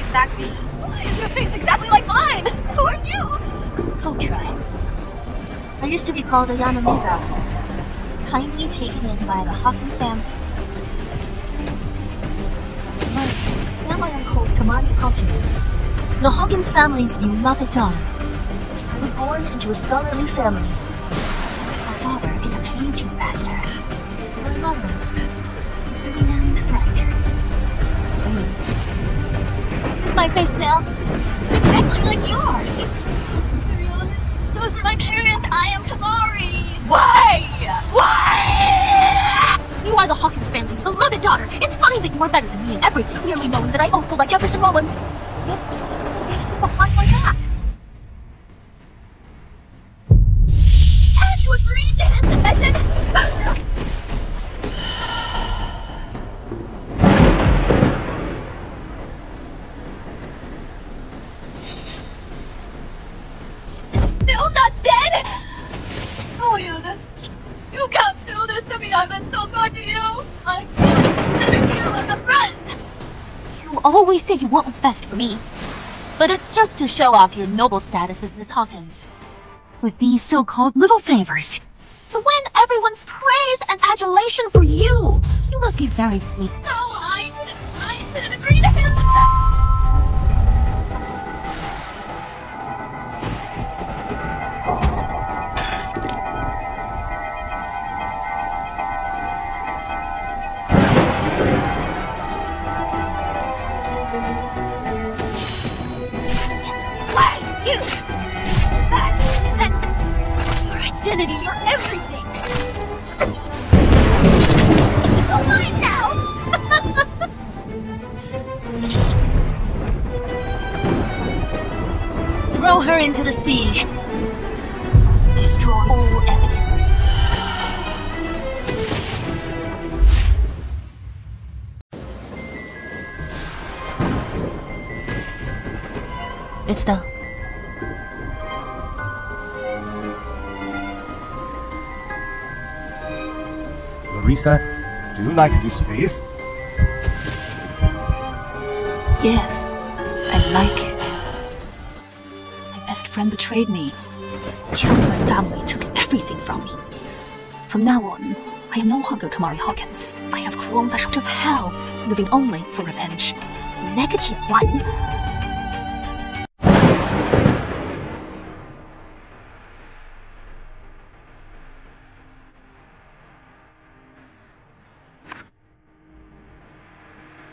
exactly. Why is your face exactly like mine? Who are you? Kotra. I used to be called Aiyana Meza. Kindly taken in by the Hawkins family. Now I am called Kamari Hawkins. The Hawkins family's beloved daughter. I was born into a scholarly family. My father is a painting master. My mother is a renowned writer. Here's my face now. Exactly like yours. Those are my parents. I am Kamari. Why? Why? You are the Hawkins family's beloved daughter. It's funny that you are better than me in everything, clearly knowing that I also like Jefferson Rollins. Yet you seem behind my back. Have you agreed to end the mission? Still not dead? Oh, Aiyana, you can't do this to me. I've been so good to you. I really consider you as a friend. You always say you want what's best for me. But it's just to show off your noble status as Miss Hawkins. With these so-called little favors. To win everyone's praise and adulation for you. You must be very weak. No, I didn't agree to him. Identity, you're everything! It's all mine now! Throw her into the sea. Destroy all evidence. It's done. Larissa, do you like this face? Yes, I like it. My best friend betrayed me. Killed my family, took everything from me. From now on, I am no longer Kamari Hawkins. I have grown the sort of hell, living only for revenge. Negative one.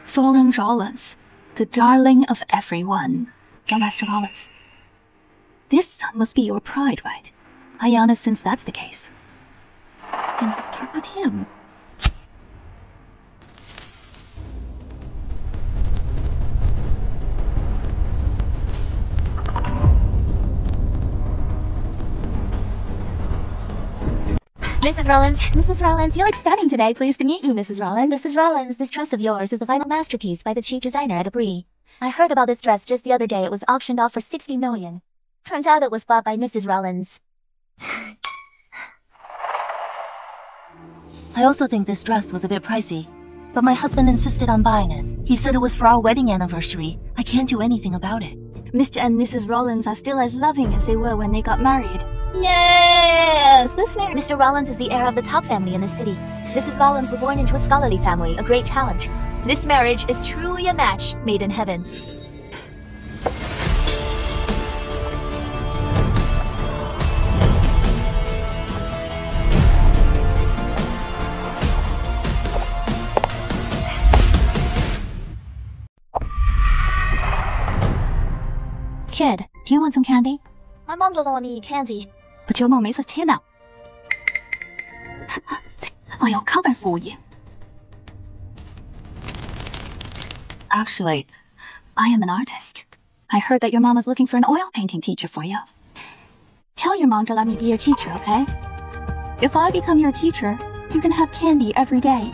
Soren Rollins, the darling of everyone. Master Rollins. This son must be your pride, right? Aiyana, since that's the case, then I'll start with him. Mrs. Rollins, you look stunning today. Pleased to meet you, Mrs. Rollins. Mrs. Rollins, this dress of yours is the final masterpiece by the chief designer at Abri. I heard about this dress just the other day. It was auctioned off for 60 million. Turns out it was bought by Mrs. Rollins. I also think this dress was a bit pricey, but my husband insisted on buying it. He said it was for our wedding anniversary. I can't do anything about it. Mr. and Mrs. Rollins are still as loving as they were when they got married. Yes! Mr. Rollins is the heir of the top family in the city. Mrs. Rollins was born into a scholarly family, a great talent. This marriage is truly a match made in heaven. Kid, do you want some candy? My mom doesn't want me to eat candy. But your mom makes us here now. I'll cover for you. Actually, I am an artist. I heard that your mom is looking for an oil painting teacher for you. Tell your mom to let me be your teacher, okay? If I become your teacher, you can have candy every day.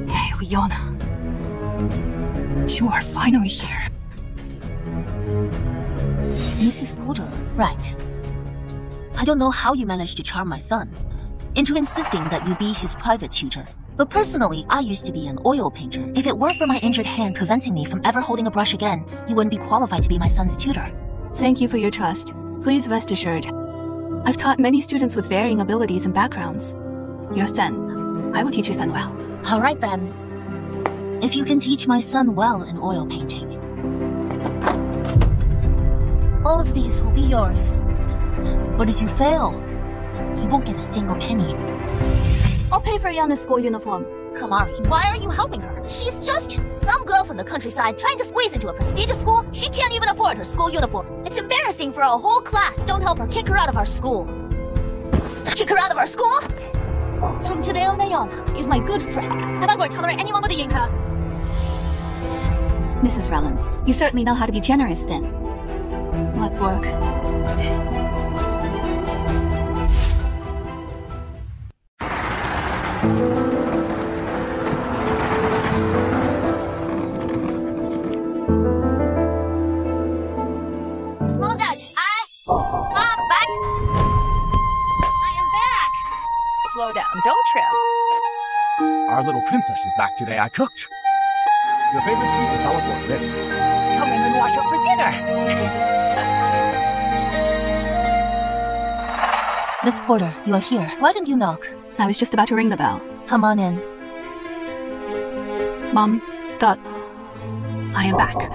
Hey, Aiyana. You are finally here. Mrs. Porter, right. I don't know how you managed to charm my son. into insisting that you be his private tutor. But personally, I used to be an oil painter. If it weren't for my injured hand preventing me from ever holding a brush again, you wouldn't be qualified to be my son's tutor. Thank you for your trust. Please rest assured. I've taught many students with varying abilities and backgrounds. Your son. I will teach your son well. All right then. If you can teach my son well in oil painting, all of these will be yours. But if you fail, you won't get a single penny. I'll pay for Aiyana's school uniform. Kamari, why are you helping her? She's just some girl from the countryside trying to squeeze into a prestigious school. She can't even afford her school uniform. It's embarrassing for our whole class. Don't help her. Kick her out of our school. Kick her out of our school? From today on, Aiyana is my good friend, and I won't tolerate anyone but Yian. Mrs. Rollins, you certainly know how to be generous then. Let's work. Slow down, don't trip. Our little princess is back today. I cooked. Your favorite sweet and sour pork ribs. Come in and wash up for dinner. Miss Porter, you are here. Why didn't you knock? I was just about to ring the bell. Come on in. Mom, Dad, I am back.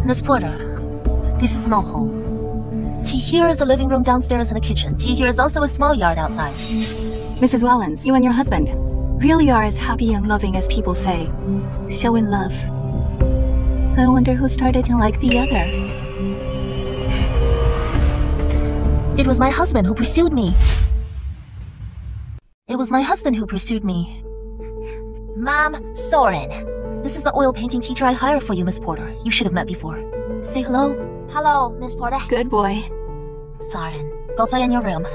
Miss Porter, this is my home. Tea here is a living room downstairs in the kitchen. Tea here is also a small yard outside. Mrs. Rollins, you and your husband really are as happy and loving as people say. So in love. I wonder who started to like the other. It was my husband who pursued me. It was my husband who pursued me. Mom, Soren. This is the oil painting teacher I hired for you, Miss Porter. You should have met before. Say hello. Hello, Miss Porter. Good boy. Soren, go stay in your room.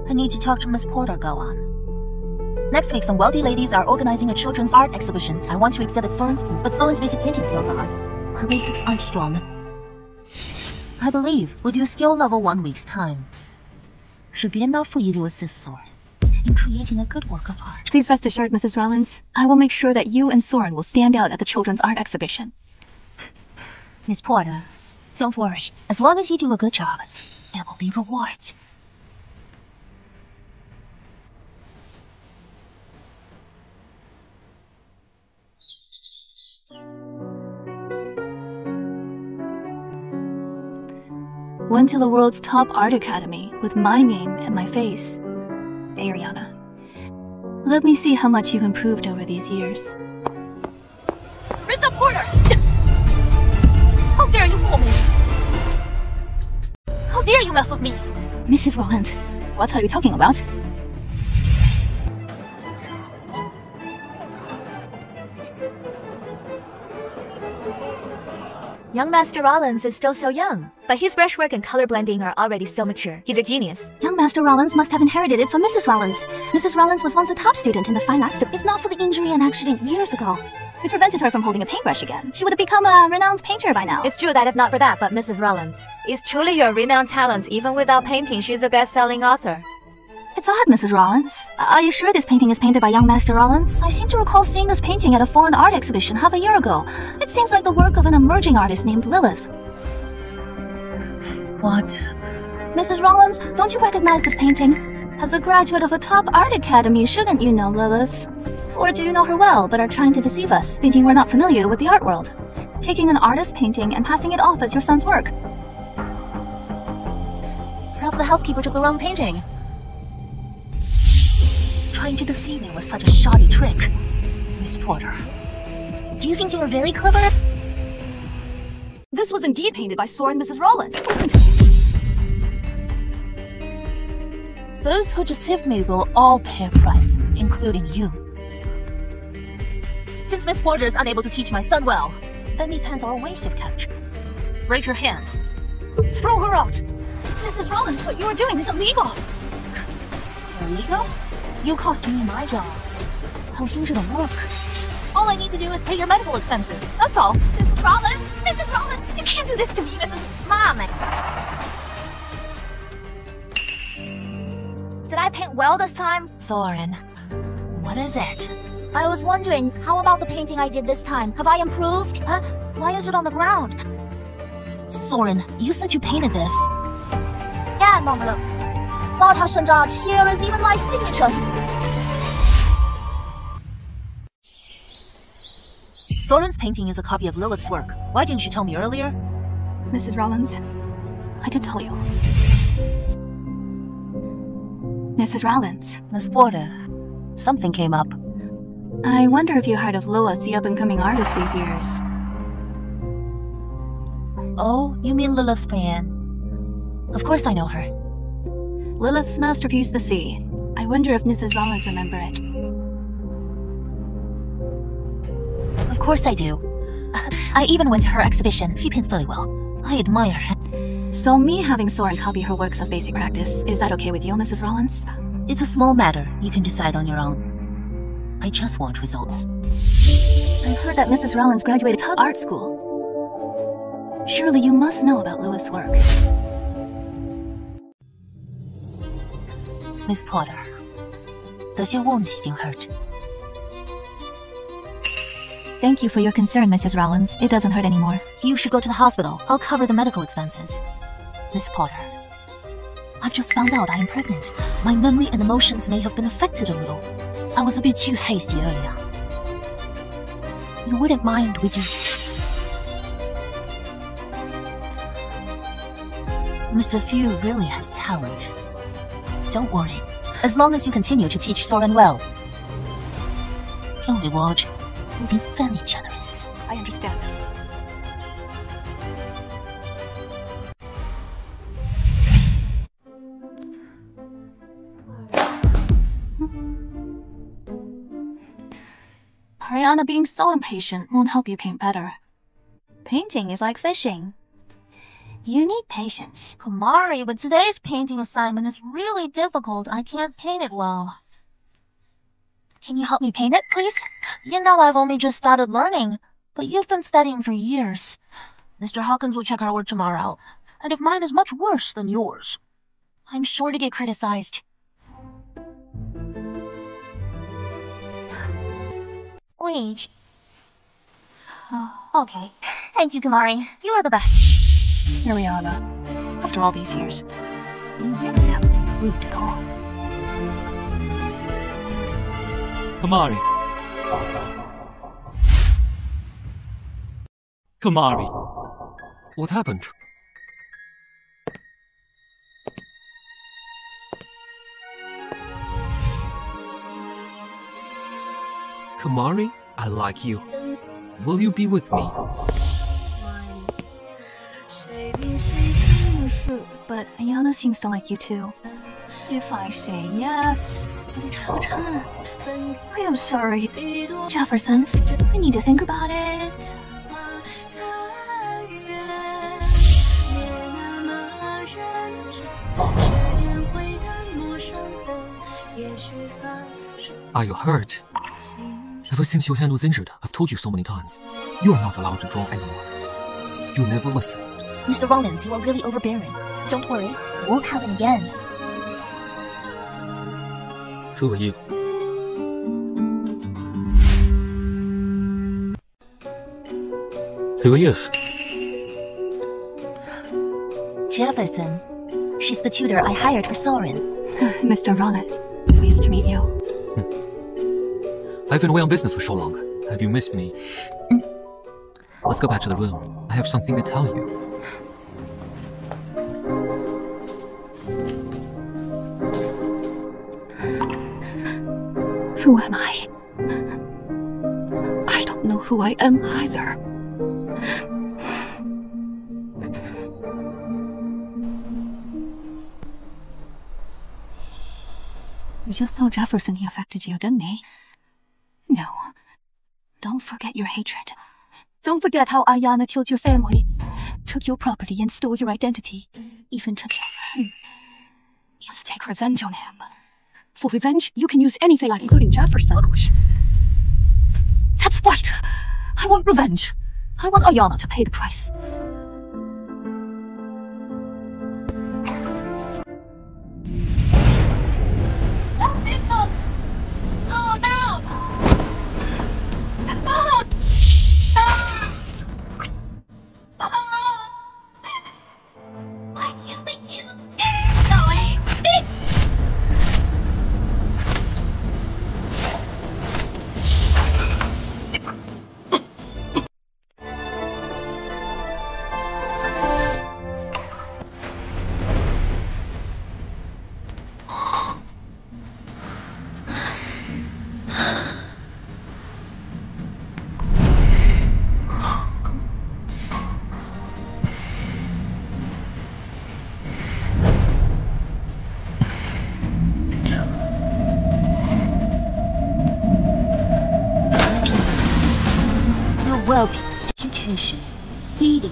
I need to talk to Miss Porter, go on. Next week, some wealthy ladies are organizing a children's art exhibition. I want to exhibit Soren's proof, but Soren's basic painting skills are. Her basics aren't strong. I believe, with your skill level 1 week's time, should be enough for you to assist Soren in creating a good work of art. Please rest assured, Mrs. Rollins, I will make sure that you and Soren will stand out at the children's art exhibition. Miss Porter, don't worry. As long as you do a good job, there will be rewards. Went to the world's top art academy with my name and my face. Aiyana. Let me see how much you've improved over these years. Larissa Porter! How dare you fool me! How dare you mess with me! Mrs. Rollins, what are you talking about? Young Master Rollins is still so young, but his brushwork and color blending are already so mature. He's a genius. Young Master Rollins must have inherited it from Mrs. Rollins. Mrs. Rollins was once a top student in the fine arts, if not for the injury and accident years ago. It prevented her from holding a paintbrush again. She would have become a renowned painter by now. It's true that if not for that, but Mrs. Rollins is truly your renowned talent. Even without painting, she's a best-selling author. It's odd, Mrs. Rollins. Are you sure this painting is painted by young Master Rollins? I seem to recall seeing this painting at a foreign art exhibition half a year ago. It seems like the work of an emerging artist named Lilith. What? Mrs. Rollins, don't you recognize this painting? As a graduate of a top art academy, shouldn't you know Lilith? Or do you know her well, but are trying to deceive us, thinking we're not familiar with the art world? Taking an artist's painting and passing it off as your son's work. Perhaps the housekeeper took the wrong painting. Trying to deceive me with such a shoddy trick. Miss Porter, do you think you were very clever? This was indeed painted by Soren Mrs. Rollins. Listen to me. Those who deceive me will all pay a price, including you. Since Miss Porter is unable to teach my son well, then these hands are a waste of cash. Break her hands. Throw her out. Mrs. Rollins, what you are doing is illegal. Illegal? You cost me my job. I was injured at work. All I need to do is pay your medical expenses. That's all. Mrs. Rollins! Mrs. Rollins! You can't do this to me, Mrs. Mom! paint well this time? Soren, what is it? I was wondering, how about the painting I did this time? Have I improved? Huh? Why is it on the ground? Soren, you said you painted this. Yeah, Mama. Here is even my signature. Soren's painting is a copy of Lilith's work. Why didn't you tell me earlier? Mrs. Rollins, I did tell you. Mrs. Rollins. Miss Porter, something came up. I wonder if you heard of Lilith, the up-and-coming artist these years. Oh, you mean Lilith's fan? Of course I know her. Lilith's masterpiece, The Sea. I wonder if Mrs. Rollins remember it. Of course I do. I even went to her exhibition. She paints very well. I admire her. So me having Soren copy her works as basic practice, is that okay with you, Mrs. Rollins? It's a small matter. You can decide on your own. I just want results. I've heard that Mrs. Rollins graduated top art school. Surely you must know about Lilith's work. Miss Porter, does your wound still hurt? Thank you for your concern, Mrs. Rollins. It doesn't hurt anymore. You should go to the hospital. I'll cover the medical expenses. Miss Porter, I've just found out I am pregnant. My memory and emotions may have been affected a little. I was a bit too hasty earlier. You wouldn't mind, would you? Mr. Fu really has talent. Don't worry, as long as you continue to teach Soren well, your reward will be very generous. I understand. Aiyana being so impatient won't help you paint better. Painting is like fishing. You need patience. Kamari, but today's painting assignment is really difficult. I can't paint it well. Can you help me paint it, please? You know I've only just started learning, but you've been studying for years. Mr. Hawkins will check our work tomorrow, and if mine is much worse than yours, I'm sure to get criticized. Please. Okay. Thank you, Kamari. You are the best. Aiyana, after all these years, you really haven't improved at all. Kamari. Kamari. What happened? Kamari, I like you. Will you be with me? But Aiyana seems to like you too. If I say yes, I am sorry. Jefferson, I need to think about it. Are you hurt? Ever since your hand was injured, I've told you so many times. You're not allowed to draw anymore. You never listen. Mr. Rollins, you are really overbearing. Don't worry, it won't happen again. Who are you? Who are you? Jefferson. She's the tutor I hired for Soren. Mr. Rollins, pleased to meet you. I've been away on business for so long. Have you missed me? Let's go back to the room. I have something to tell you. Who am I? I don't know who I am either. You just saw Jefferson, he affected you, didn't he? No. Don't forget your hatred. Don't forget how Aiyana killed your family, took your property and stole your identity, even took him. You must take revenge on him. For revenge, you can use anything, including Jefferson. That's right. I want revenge. I want Aiyana to pay the price. Well-being, education, feeding,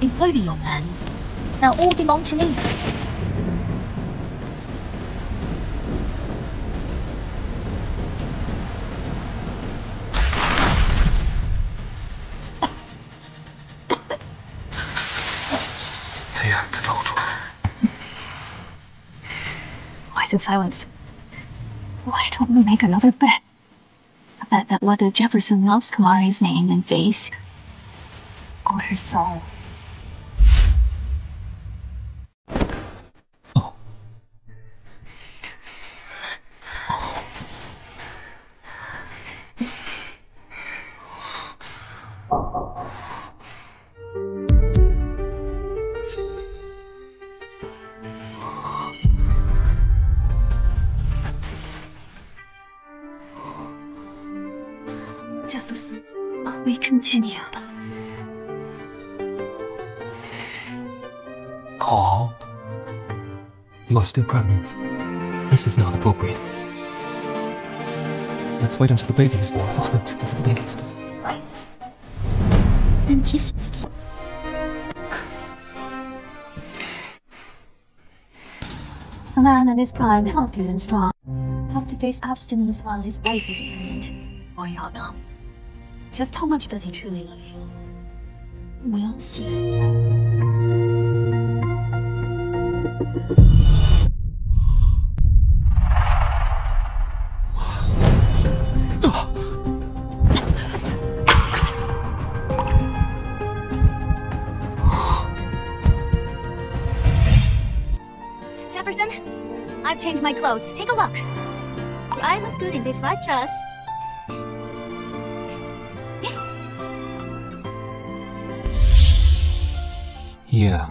imperial man. Now all belong to me. Why is it silence? Why don't we make another bet? A bet that whether Jefferson loves Kamari's name and face, or her soul. Jefferson, We continue. Carl, you are still pregnant. This is not appropriate. Let's wait until the baby is born. Let's wait until the baby is born. then kiss me. A man in his prime, healthy and strong, has to face abstinence while his wife is pregnant. Aiyana, just how much does he truly love you? We'll see. Jefferson, I've changed my clothes. Take a look. I look good in this white dress. Yeah.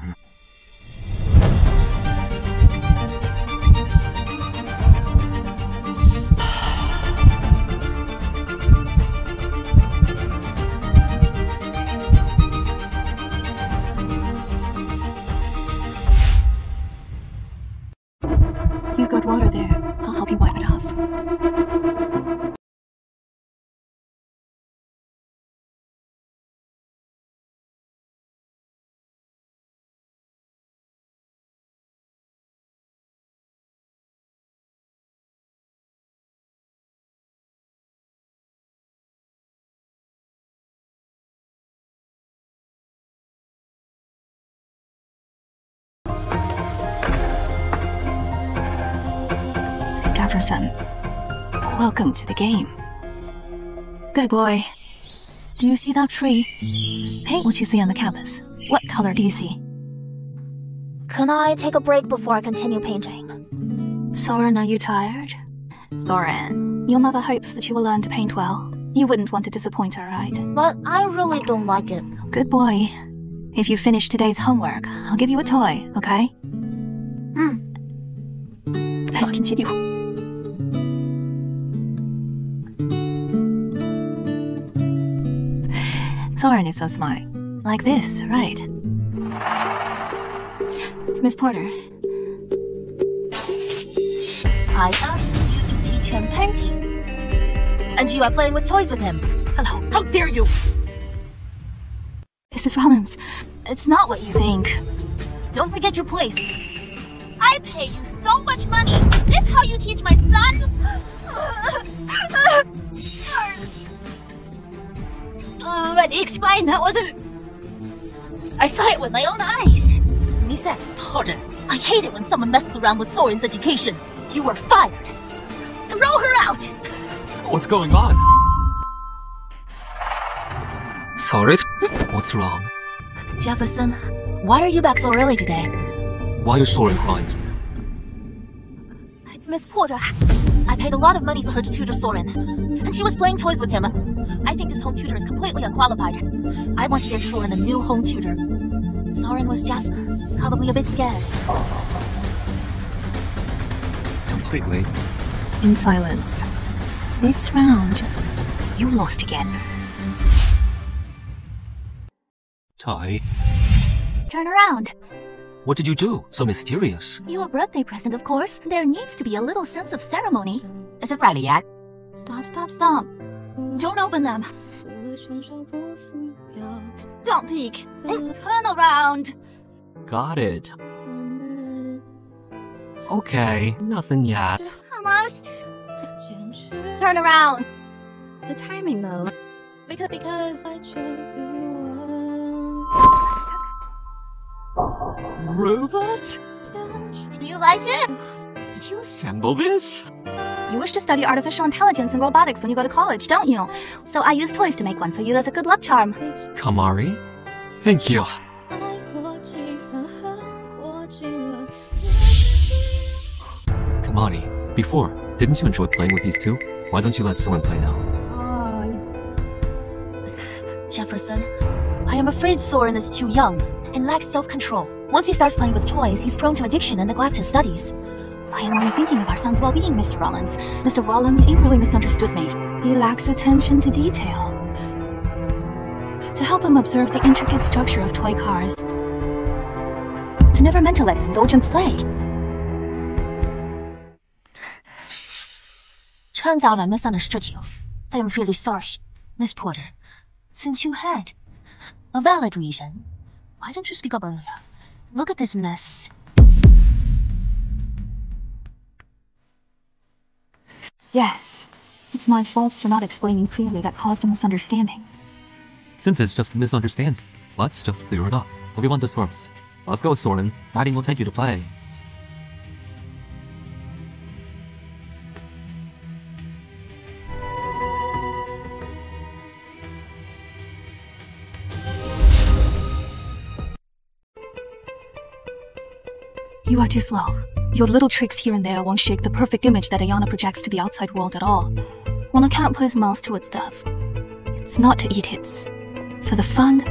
You got water there. I'll help you wipe it off. Jefferson, welcome to the game. Good boy. Do you see that tree? Paint what you see on the campus. What color do you see? Can I take a break before I continue painting? Soren, are you tired? Soren, your mother hopes that you will learn to paint well. You wouldn't want to disappoint her, right? But I really don't like it. Good boy. If you finish today's homework, I'll give you a toy, okay? Continue. Soren is so smart. Like this, right? Miss Porter. I asked you to teach him painting. And you are playing with toys with him. Hello. How dare you! Mrs. Rollins, it's not what you think. Don't forget your place. I pay you so much money. Is this how you teach my son? But explain, that wasn't... I saw it with my own eyes. Miss X taught her. I hate it when someone messes around with Soren's education. You were fired. Throw her out. What's going on? Sorry? What's wrong? Jefferson, why are you back so early today? Why is Soren crying? It's Miss Porter. I paid a lot of money for her to tutor Soren. And she was playing toys with him. I think this home tutor is completely unqualified. I want to get Soren a new home tutor. Soren was just probably a bit scared. Completely. In silence. This round, You lost again. Tai, turn around. what did you do? So mysterious. You a birthday present, of course. There needs to be a little sense of ceremony. Is it Friday yet? Stop, stop, stop. Don't open them. Don't peek. Turn around. Got it. Okay, nothing yet. Almost. Turn around. The timing, though. Because Robot? you like it? Did you assemble this? You wish to study artificial intelligence and robotics when you go to college, don't you? So I used toys to make one for you as a good luck charm. Kamari? Thank you. Kamari, before, didn't you enjoy playing with these two? Why don't you let someone play now? Jefferson, I am afraid Soren is too young and lacks self-control. Once he starts playing with toys, he's prone to addiction and neglect his studies. I am only thinking of our son's well-being, Mr. Rollins. Mr. Rollins, you really misunderstood me. He lacks attention to detail. To help him observe the intricate structure of toy cars, I never meant to let him indulge in play. Turns out I misunderstood you. I am really sorry, Miss Porter. Since you had a valid reason, why didn't you speak up earlier? Look at this mess. Yes. It's my fault for not explaining clearly that caused a misunderstanding. Since it's just a misunderstanding, let's just clear it up. Everyone disperse. Let's go, Soren. Daddy will take you to play. You are too slow. Your little tricks here and there won't shake the perfect image that Aiyana projects to the outside world at all. When a cat plays mouse to its stuff, it's not to eat hits. For the fun,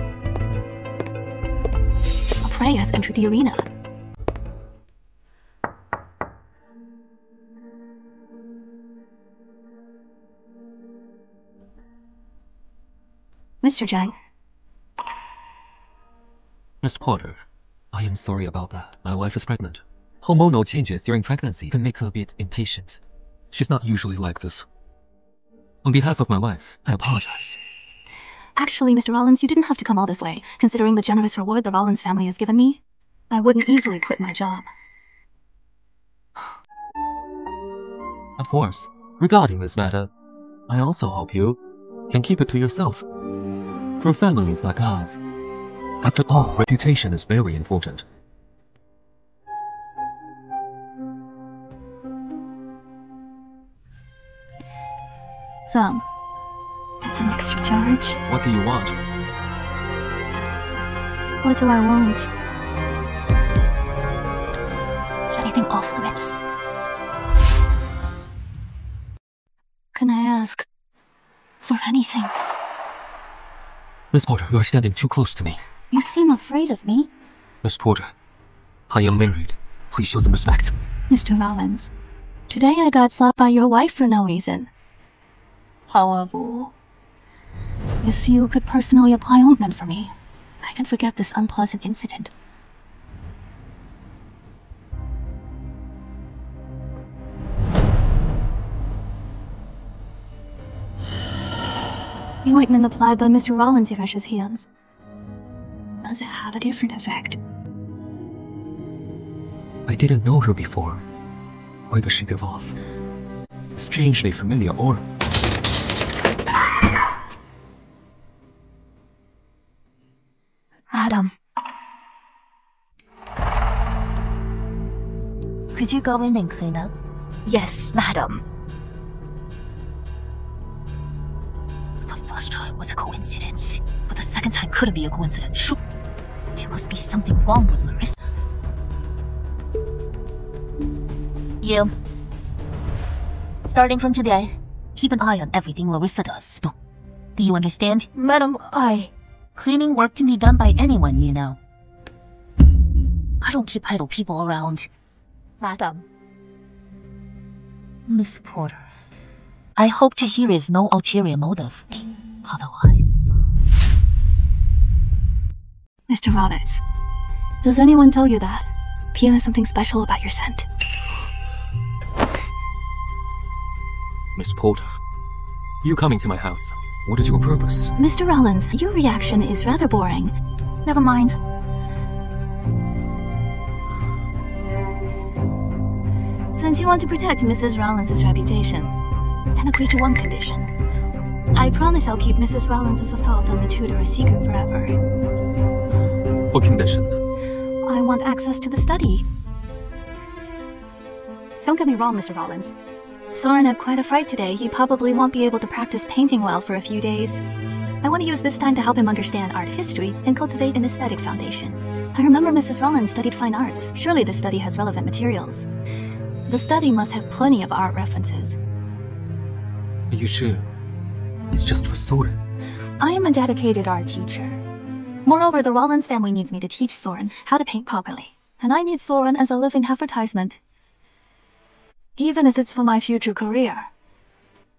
a prey has entered the arena. Mr. Zhang. Miss Porter, I am sorry about that. My wife is pregnant. Hormonal changes during pregnancy can make her a bit impatient. She's not usually like this. On behalf of my wife, I apologize. Actually, Mr. Rollins, you didn't have to come all this way. Considering the generous reward the Rollins family has given me, I wouldn't easily quit my job. Of course, regarding this matter, I also hope you can keep it to yourself. For families like ours, after all, reputation is very important. Thumb. It's an extra charge. What do you want? What do I want? Is anything off limits? Can I ask for anything? Miss Porter, you are standing too close to me. You seem afraid of me. Miss Porter, I am married. Please show some respect. Mr. Rollins, today I got slapped by your wife for no reason. However, if you could personally apply ointment for me, I can forget this unpleasant incident. The ointment applied by Mr. Rollins refreshes hands. Does it have a different effect? I didn't know her before. Why does she give off strangely familiar aura? Adam. Could you go in and clean up? Yes, madam. The first time was a coincidence, but the second time couldn't be a coincidence. There must be something wrong with Larissa. You. Starting from today, keep an eye on everything Larissa does. Do you understand? Madam, Cleaning work can be done by anyone, you know. I don't keep idle people around. Madam. Miss Porter, I hope Chihiri's no ulterior motive. Otherwise... Mr. Rollins, does anyone tell you that? Pia has something special about your scent. Miss Porter, you coming to my house. What is your purpose? Mr. Rollins, your reaction is rather boring. Never mind. Since you want to protect Mrs. Rollins' reputation, then agree to one condition. I promise I'll keep Mrs. Rollins' assault on the tutor a secret forever. What condition? I want access to the study. Don't get me wrong, Mr. Rollins. Soren had quite a fright today. He probably won't be able to practice painting well for a few days. I want to use this time to help him understand art history and cultivate an aesthetic foundation. I remember Mrs. Rollins studied fine arts. Surely the study has relevant materials. The study must have plenty of art references. Are you sure? It's just for Soren. I am a dedicated art teacher. Moreover, the Rollins family needs me to teach Soren how to paint properly. And I need Soren as a living advertisement. Even if it's for my future career.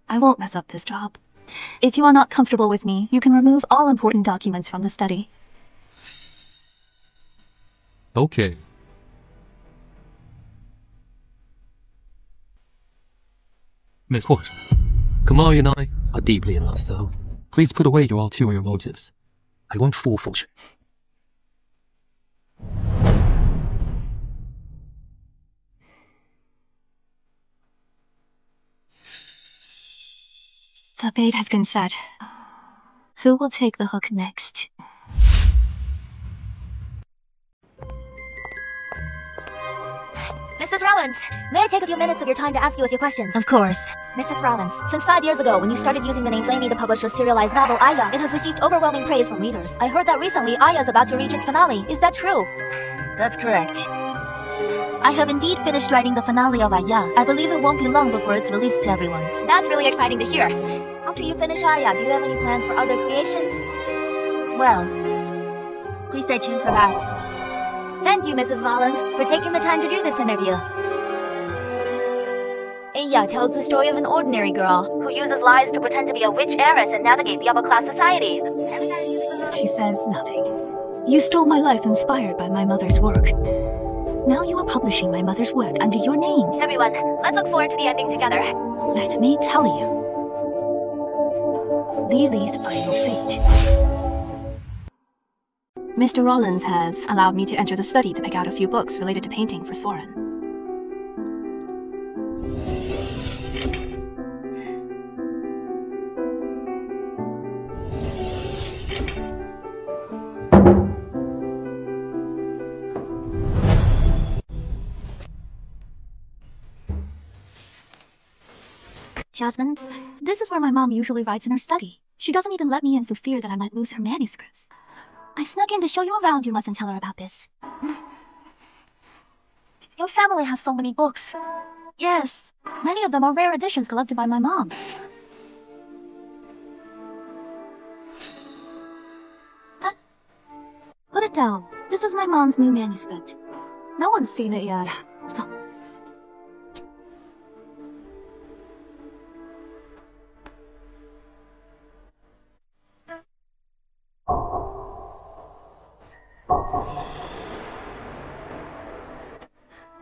I won't mess up this job. If you are not comfortable with me, you can remove all important documents from the study. Okay. Miss Porter, Kamari and I are deeply in love, so please put away your ulterior motives. I won't fall for you. The bait has been set. Who will take the hook next? Mrs. Rollins, may I take a few minutes of your time to ask you a few questions? Of course. Mrs. Rollins, since 5 years ago, when you started using the name Flamey to publish your serialized novel, Aya, it has received overwhelming praise from readers. I heard that recently Aya is about to reach its finale. Is that true? That's correct. I have indeed finished writing the finale of Aya. I believe it won't be long before it's released to everyone. That's really exciting to hear. After you finish Aya, do you have any plans for other creations? Well, please stay tuned for that. Thank you, Mrs. Rollins, for taking the time to do this interview. Aya tells the story of an ordinary girl who uses lies to pretend to be a witch heiress and navigate the upper-class society. She says nothing. You stole my life inspired by my mother's work. Now you are publishing my mother's work under your name. Everyone, let's look forward to the ending together. Let me tell you. Lily's final fate. Mr. Rollins has allowed me to enter the study to pick out a few books related to painting for Soren. Jasmine, this is where my mom usually writes in her study. She doesn't even let me in for fear that I might lose her manuscripts. I snuck in to show you around. You mustn't tell her about this. Your family has so many books. Yes, many of them are rare editions collected by my mom. Put it down. This is my mom's new manuscript. No one's seen it yet. Stop.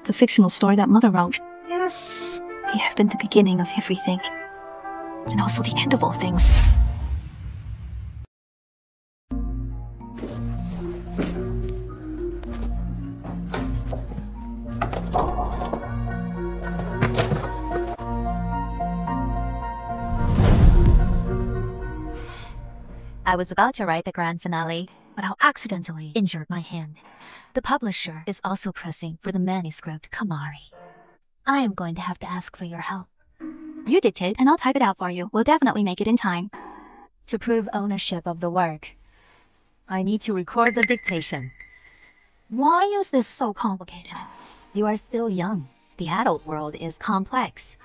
The fictional story that Mother wrote. Yes. May have been the beginning of everything. And also the end of all things. I was about to write the grand finale, but I accidentally injured my hand. The publisher is also pressing for the manuscript, Kamari. I am going to have to ask for your help. You dictate, and I'll type it out for you. We'll definitely make it in time. To prove ownership of the work, I need to record the dictation. Why is this so complicated? You are still young. The adult world is complex.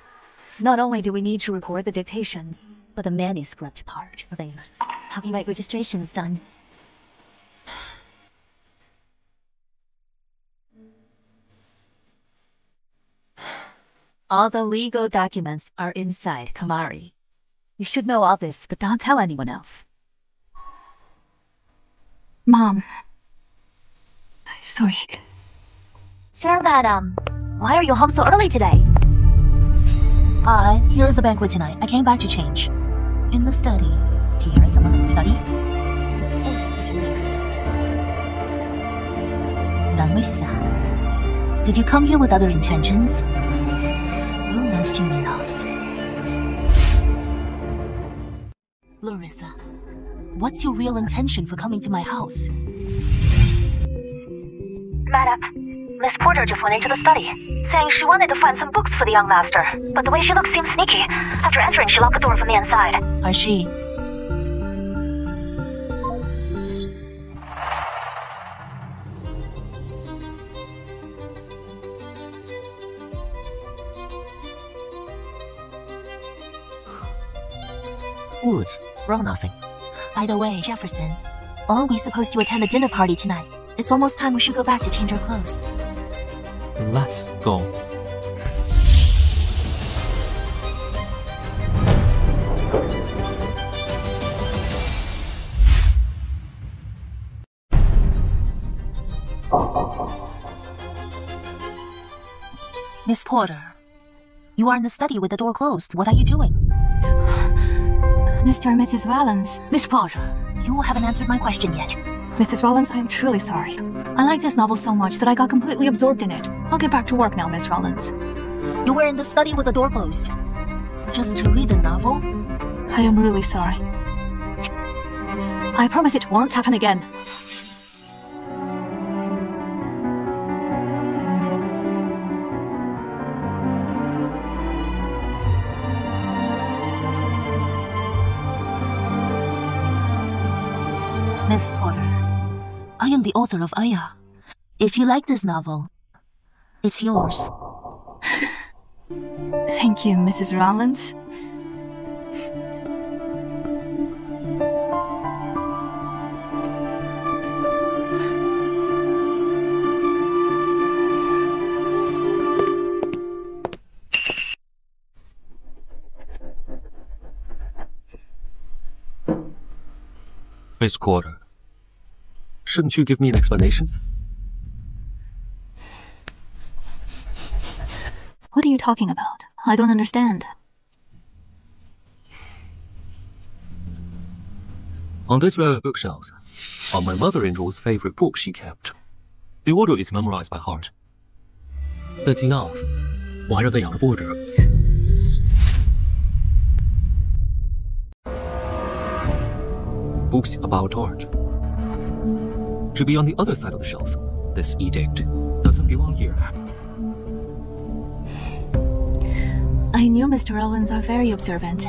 Not only do we need to record the dictation, but the manuscript part of things. Having my registrations done. All the legal documents are inside, Kamari. You should know all this, but don't tell anyone else. Mom. Sorry. Sir, madam, why are you home so early today? Hi, here is a banquet tonight. I came back to change. In the study. Do you hear someone in the study? Miss Porter is in there. Larissa. Did you come here with other intentions? You'll know soon enough. Larissa, what's your real intention for coming to my house? Madam, Miss Porter just went into the study, saying she wanted to find some books for the young master, but the way she looked seemed sneaky. After entering, she locked the door from the inside. I see. Woods, well, nothing. By the way, Jefferson, are we supposed to attend the dinner party tonight? It's almost time we should go back to change our clothes. Let's go. Miss Porter, you are in the study with the door closed. What are you doing? Mr. and Mrs. Rollins. Miss Porter, you haven't answered my question yet. Mrs. Rollins, I am truly sorry. I like this novel so much that I got completely absorbed in it. I'll get back to work now, Miss Rollins. You were in the study with the door closed. Just to read the novel? I am really sorry. I promise it won't happen again. Miss Porter, I am the author of Aya. If you like this novel, it's yours. Thank you, Mrs. Rollins. Miss Porter, shouldn't you give me an explanation? What are you talking about? I don't understand. On this rare bookshelf are my mother-in-law's favorite books she kept. The order is memorized by heart. That's enough. Why are they out of order? Books about art should be on the other side of the shelf. This edict doesn't belong here. I knew Mr. Rollins are very observant.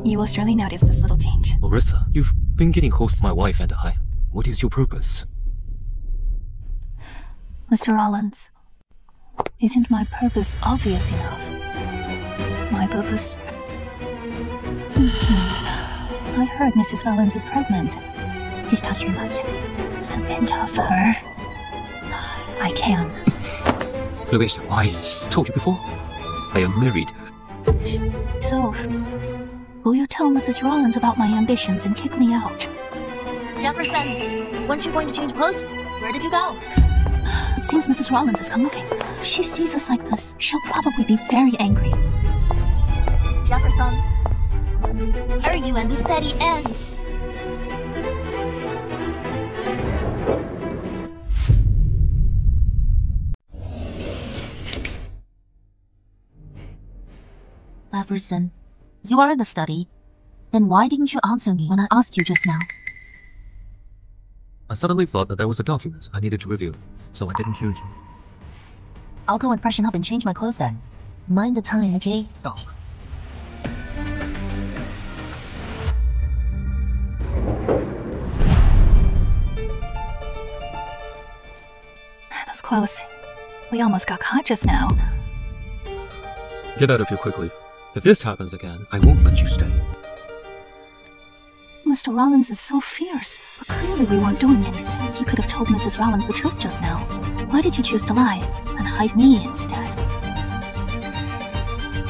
You will surely notice this little change. Larissa, you've been getting close to my wife and I. What is your purpose? Mr. Rollins, isn't my purpose obvious enough? My purpose is I heard Mrs. Rollins is pregnant. These past few months have been tough for her. I can. Larissa, I told you before. I am married. So, will you tell Mrs. Rollins about my ambitions and kick me out? Jefferson, weren't you going to change clothes? Where did you go? It seems Mrs. Rollins has come looking. If she sees us like this, she'll probably be very angry. Jefferson, hurry you and the study ends. Jefferson, you are in the study. Then why didn't you answer me when I asked you just now? I suddenly thought that there was a document I needed to review, so I didn't hear you. I'll go and freshen up and change my clothes then. Mind the time, okay? Oh. That's close. We almost got caught just now. Get out of here quickly. If this happens again, I won't let you stay. Mr. Rollins is so fierce, but clearly we weren't doing anything. He could have told Mrs. Rollins the truth just now. Why did you choose to lie and hide me instead?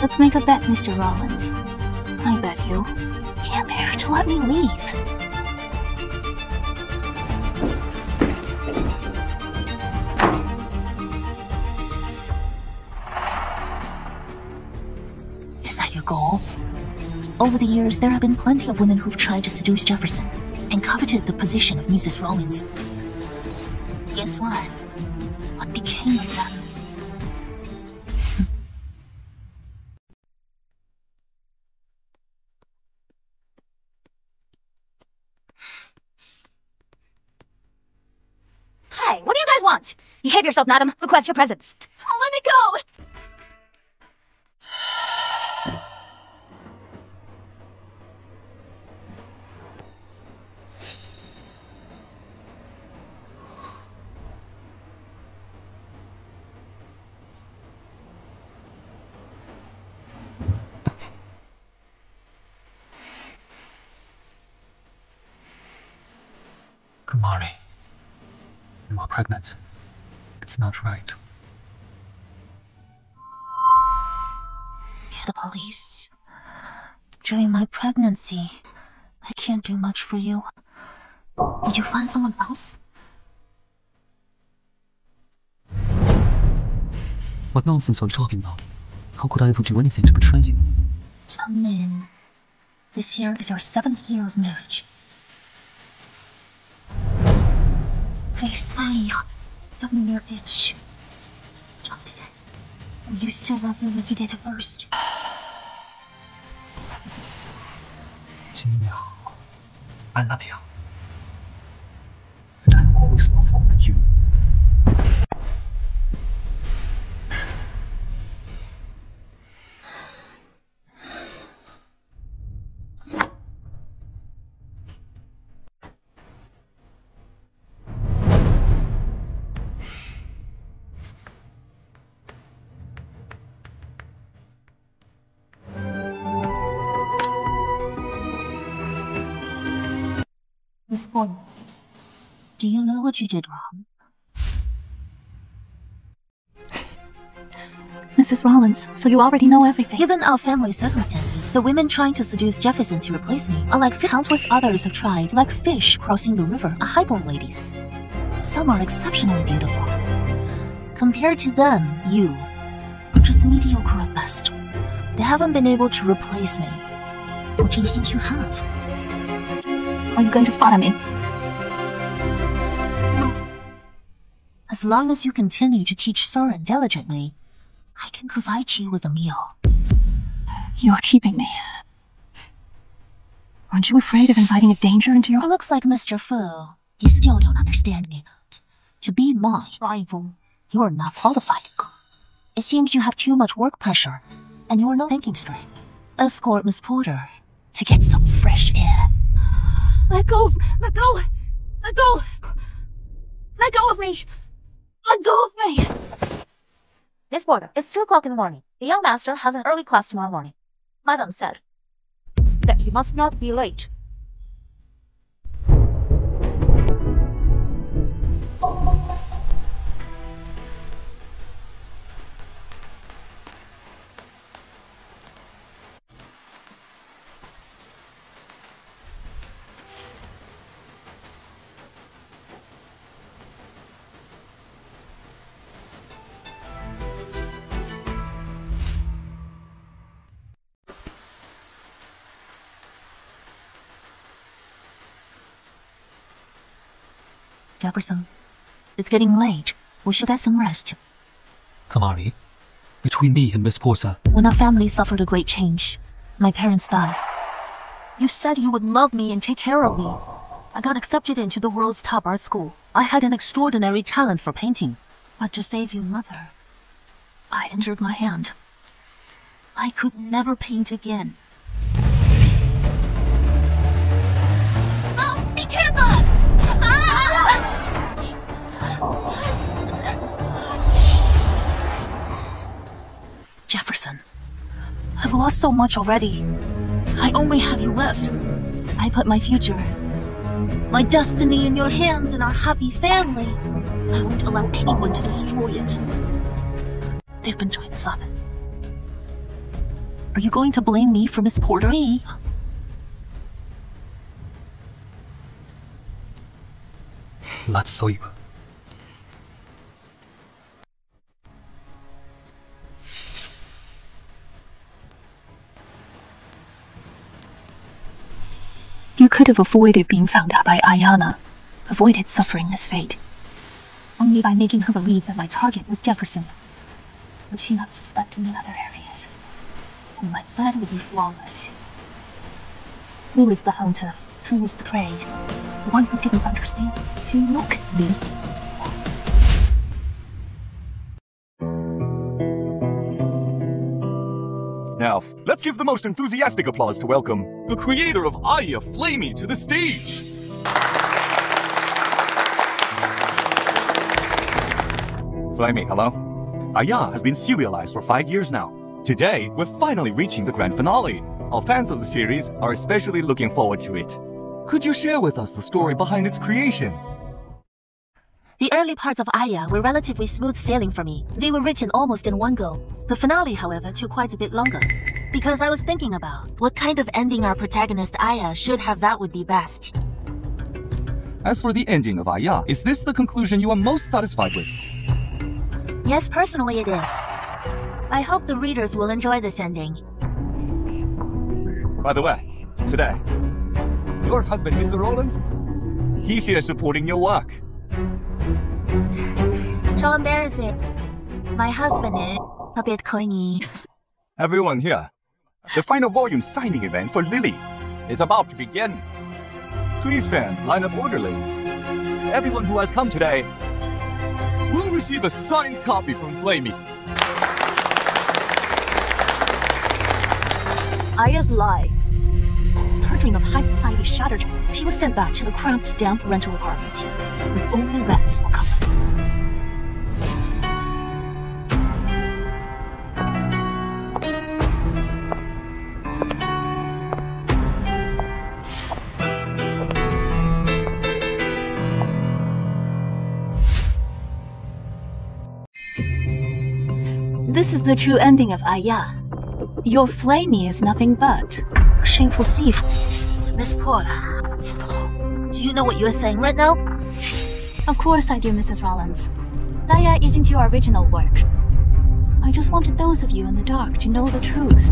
Let's make a bet, Mr. Rollins. I bet you can't bear to let me leave. Is that your goal? Over the years, there have been plenty of women who've tried to seduce Jefferson and coveted the position of Mrs. Rollins. Guess what? What became of them? Hey, what do you guys want? Behave yourself, madam. Request your presence. Oh, let me go! Kamari, you are pregnant. It's not right. The police. During my pregnancy, I can't do much for you. Did you find someone else? What nonsense are you talking about? How could I ever do anything to betray you? Changmin, this year is our 7th year of marriage. They say 7-year itch. Jefferson, will you still love me like you did at first? 金鸟, I love you. And I always will follow you. Miss Porter, do you know what you did wrong? Mrs. Rollins, so you already know everything. Given our family circumstances, the women trying to seduce Jefferson to replace me are like countless others have tried, like fish crossing the river, highborn ladies. Some are exceptionally beautiful. Compared to them, you are just mediocre at best. They haven't been able to replace me. What do you think you have? Are you going to fire me? As long as you continue to teach Soren diligently, I can provide you with a meal. You are keeping me. Aren't you afraid of inviting a danger into your... It looks like Mr. Fu, you still don't understand me. To be my rival, you are not qualified. It seems you have too much work pressure, and you are not thinking straight. Escort Miss Porter to get some fresh air. Let go! Let go! Let go! Let go of me! Let go of me! Miss Porter, it's 2 o'clock in the morning. The young master has an early class tomorrow morning. Madam said that you must not be late. Jefferson, it's getting late. We should get some rest. Kamari, between me and Miss Porter... When our family suffered a great change, my parents died. You said you would love me and take care of me. I got accepted into the world's top art school. I had an extraordinary talent for painting. But to save you, Mother, I injured my hand. I could never paint again. Oh, be careful! Jefferson, I've lost so much already. I only have you left. I put my future, my destiny in your hands and our happy family. I won't allow anyone to destroy it. They've been trying to stop it. Are you going to blame me for Miss Porter? Me? Let's sleep. You could have avoided being found out by Aiyana, avoided suffering this fate. Only by making her believe that my target was Jefferson. Would she not suspect him in other areas? And my plan would be flawless. Who is the hunter? Who is the prey? The one who didn't understand. So look at me. Now, let's give the most enthusiastic applause to welcome the creator of Aya Flamey to the stage! Flamey, hello? Aya has been serialized for 5 years now. Today, we're finally reaching the grand finale. Our fans of the series are especially looking forward to it. Could you share with us the story behind its creation? The early parts of Aya were relatively smooth sailing for me. They were written almost in one go. The finale, however, took quite a bit longer. Because I was thinking about what kind of ending our protagonist Aya should have that would be best. As for the ending of Aya, is this the conclusion you are most satisfied with? Yes, personally it is. I hope the readers will enjoy this ending. By the way, today, your husband, Mr. Rollins, he's here supporting your work. So embarrassing. My husband is a bit clingy. Everyone here, the final volume signing event for Lily is about to begin. Please, fans, line up orderly. Everyone who has come today will receive a signed copy from Flamey. Aya's lie. Her dream of high society shattered. She was sent back to the cramped, damp rental apartment with only rats for company. This is the true ending of Aya. Your Flamey is nothing but a shameful thief. Miss Porter, do you know what you're saying right now? Of course I do, Mrs. Rollins. Aya isn't your original work. I just wanted those of you in the dark to know the truth.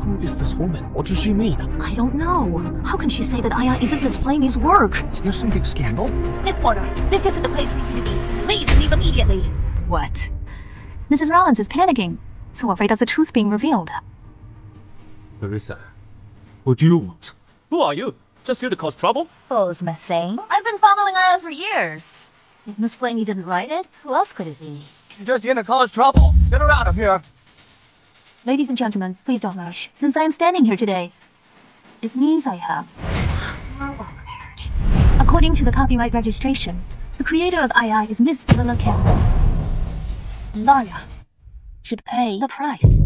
Who is this woman? What does she mean? I don't know. How can she say that Aya isn't Miss Flamey's work? Is there some big scandal? Miss Porter, this isn't the place for you to be. Please leave immediately. What? Mrs. Rollins is panicking, so afraid of the truth being revealed. Larissa, what do you want? Who are you? Just here to cause trouble? Who's missing? I've been following Aya for years. If Miss Flamey didn't write it, who else could it be? You're just here to cause trouble. Get her out of here. Ladies and gentlemen, please don't rush. Since I am standing here today, it means I have more well prepared. According to the copyright registration, the creator of Aya is Miss Lila Kewang. Aya should pay the price.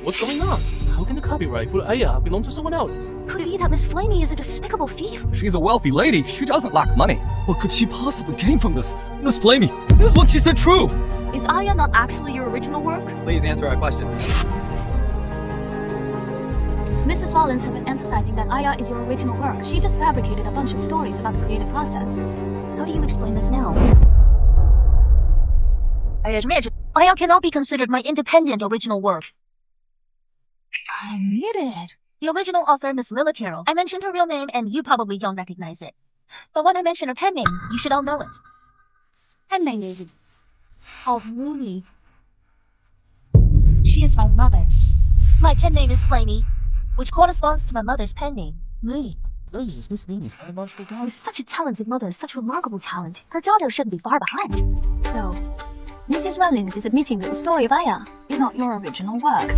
What's going on? How can the copyright for Aya belong to someone else? Could it be that Miss Flamey is a despicable thief? She's a wealthy lady. She doesn't lack money. What could she possibly gain from this? Miss Flamey, is what she said true? Is Aya not actually your original work? Please answer our questions. Mrs. Rollins has been emphasizing that Aya is your original work. She just fabricated a bunch of stories about the creative process. How do you explain this now? I admit, Aya cannot be considered my independent original work. I admit it. The original author, Miss Lila Carroll. I mentioned her real name, and you probably don't recognize it. But when I mention her pen name, you should all know it. Pen name is... Oh, Mooney. She is my mother. My pen name is Flamey, which corresponds to my mother's pen name, Mooney. Please, Miss Flamey's biological daughter. With such a talented mother, such remarkable talent, her daughter shouldn't be far behind. So, Mrs. Rollins is admitting that the story of Aya is not your original work.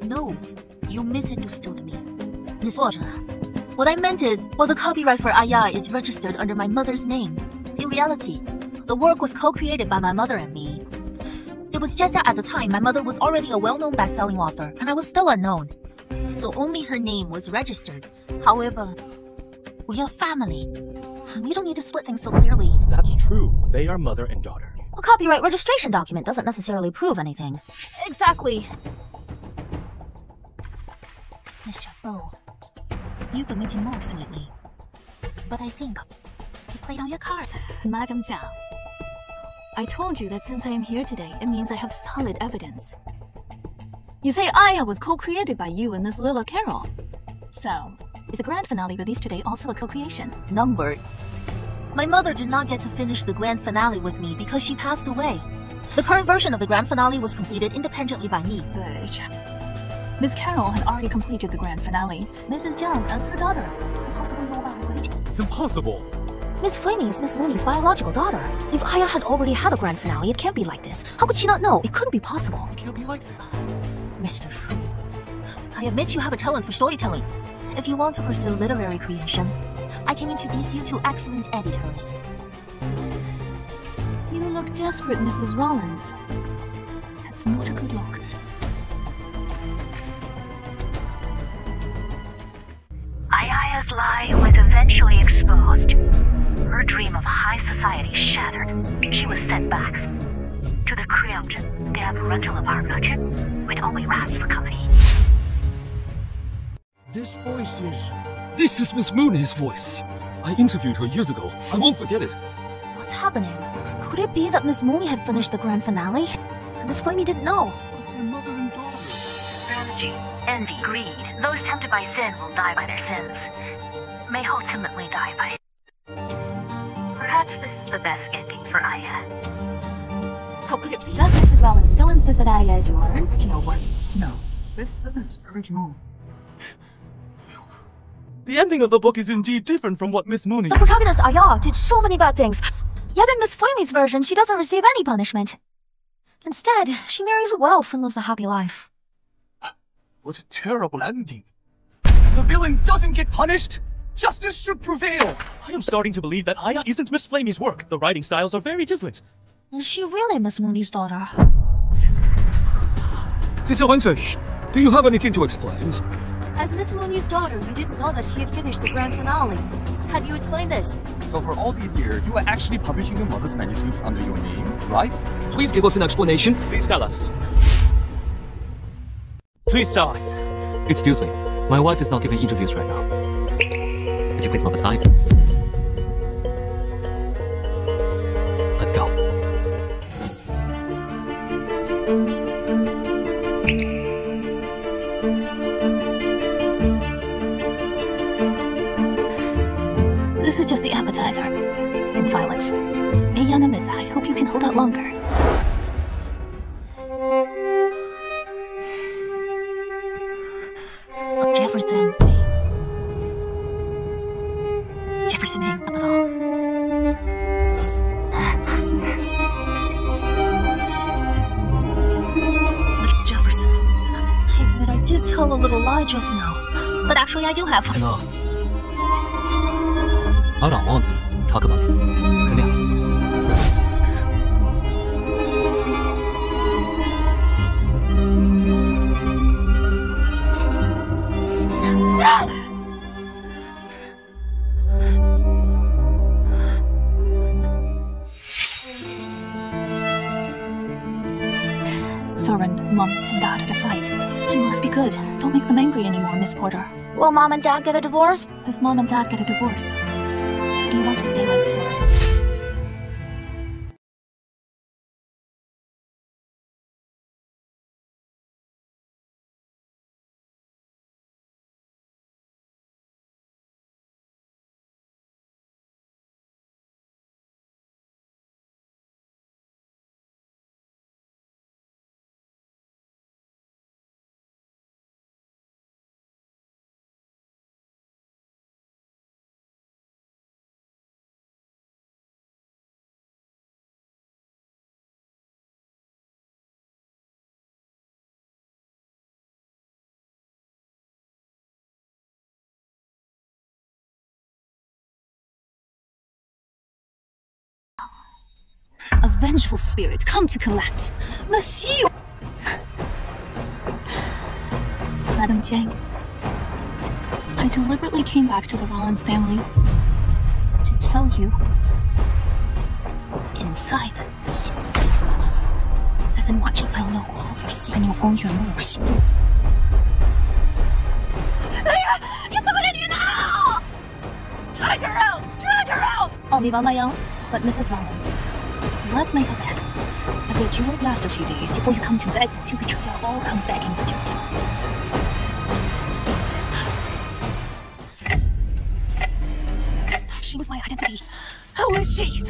No, you misunderstood me. Miss Porter, what I meant is, well, the copyright for Aya is registered under my mother's name. In reality, the work was co-created by my mother and me. It was just that at the time, my mother was already a well-known best-selling author, and I was still unknown. so only her name was registered. However, we are family. We don't need to split things so clearly. That's true. They are mother and daughter. A copyright registration document doesn't necessarily prove anything. Exactly. Mr. Fu, you've been making moves lately. But I think you've played all your cards. Madam Jiang, I told you that since I am here today, it means I have solid evidence. You say Aya was co-created by you and this Lila Carol. So, is the grand finale released today also a co-creation? Numbered. My mother did not get to finish the grand finale with me because she passed away. The current version of the grand finale was completed independently by me. But Miss Carol had already completed the grand finale. Mrs. Jiang as her daughter. Possibly know about her age. It's impossible. Miss Flamey is Miss Mooney's biological daughter. If Aya had already had a grand finale, it can't be like this. How could she not know? It couldn't be possible. It can't be like that. Mr. Fu, I admit you have a talent for storytelling. If you want to pursue literary creation, I can introduce you to excellent editors. You look desperate, Mrs. Rollins. That's not a good look. Ayaya's lie was eventually exposed. Her dream of high society shattered. She was sent back to the cramped, damp rental apartment with only rats for company. This voice is... This is Miss Mooney's voice. I interviewed her years ago. I won't forget it. What's happening? Could it be that Miss Mooney had finished the grand finale? And Miss Flamey didn't know? It's her mother and daughter. Vanity, envy, greed. Those tempted by sin will die by their sins. May ultimately die by... Perhaps this is the best ending for Aya. How could it be? Does Mrs. Rollins still insist that Aya is your original one? No, this isn't original. The ending of the book is indeed different from what Miss Mooney... The protagonist, Aya, did so many bad things. Yet in Miss Flamey's version, she doesn't receive any punishment. Instead, she marries wealth and lives a happy life. What a terrible ending. The villain doesn't get punished. Justice should prevail. I am starting to believe that Aya isn't Miss Flamey's work. The writing styles are very different. Is she really Miss Mooney's daughter? Teacher Winter, do you have anything to explain? As Miss Mooney's daughter, you didn't know that she had finished the grand finale. How do you explain this? So for all these years, you were actually publishing your mother's manuscripts under your name, right? Please give us an explanation. Please tell us. Please tell us. Excuse me. My wife is not giving interviews right now. Could you please move aside? Let's go. This is just the appetizer. In silence. Aiyana Meza, I hope you can hold out longer. Jefferson hangs up at all. Look, Jefferson. I admit I did tell a little lie just now, but actually I do have. Enough. I don't want to talk about it. Come here. Soren, Mom, and Dad had a fight. They must be good. Don't make them angry anymore, Miss Porter. Will Mom and Dad get a divorce? If Mom and Dad get a divorce, do you want to stay with Soren? A vengeful spirit come to collect. Monsieur! Madam Jiang, I deliberately came back to the Rollins family to tell you. In silence. I've been watching. I know all your secrets. Get someone in here now! Drag her out! Drag her out! I'll leave on my own, but Mrs. Rollins, let's make a bet. I bet you won't last a few days before you come to beg to be true. They'll all come begging for you. She was my identity. Who is she?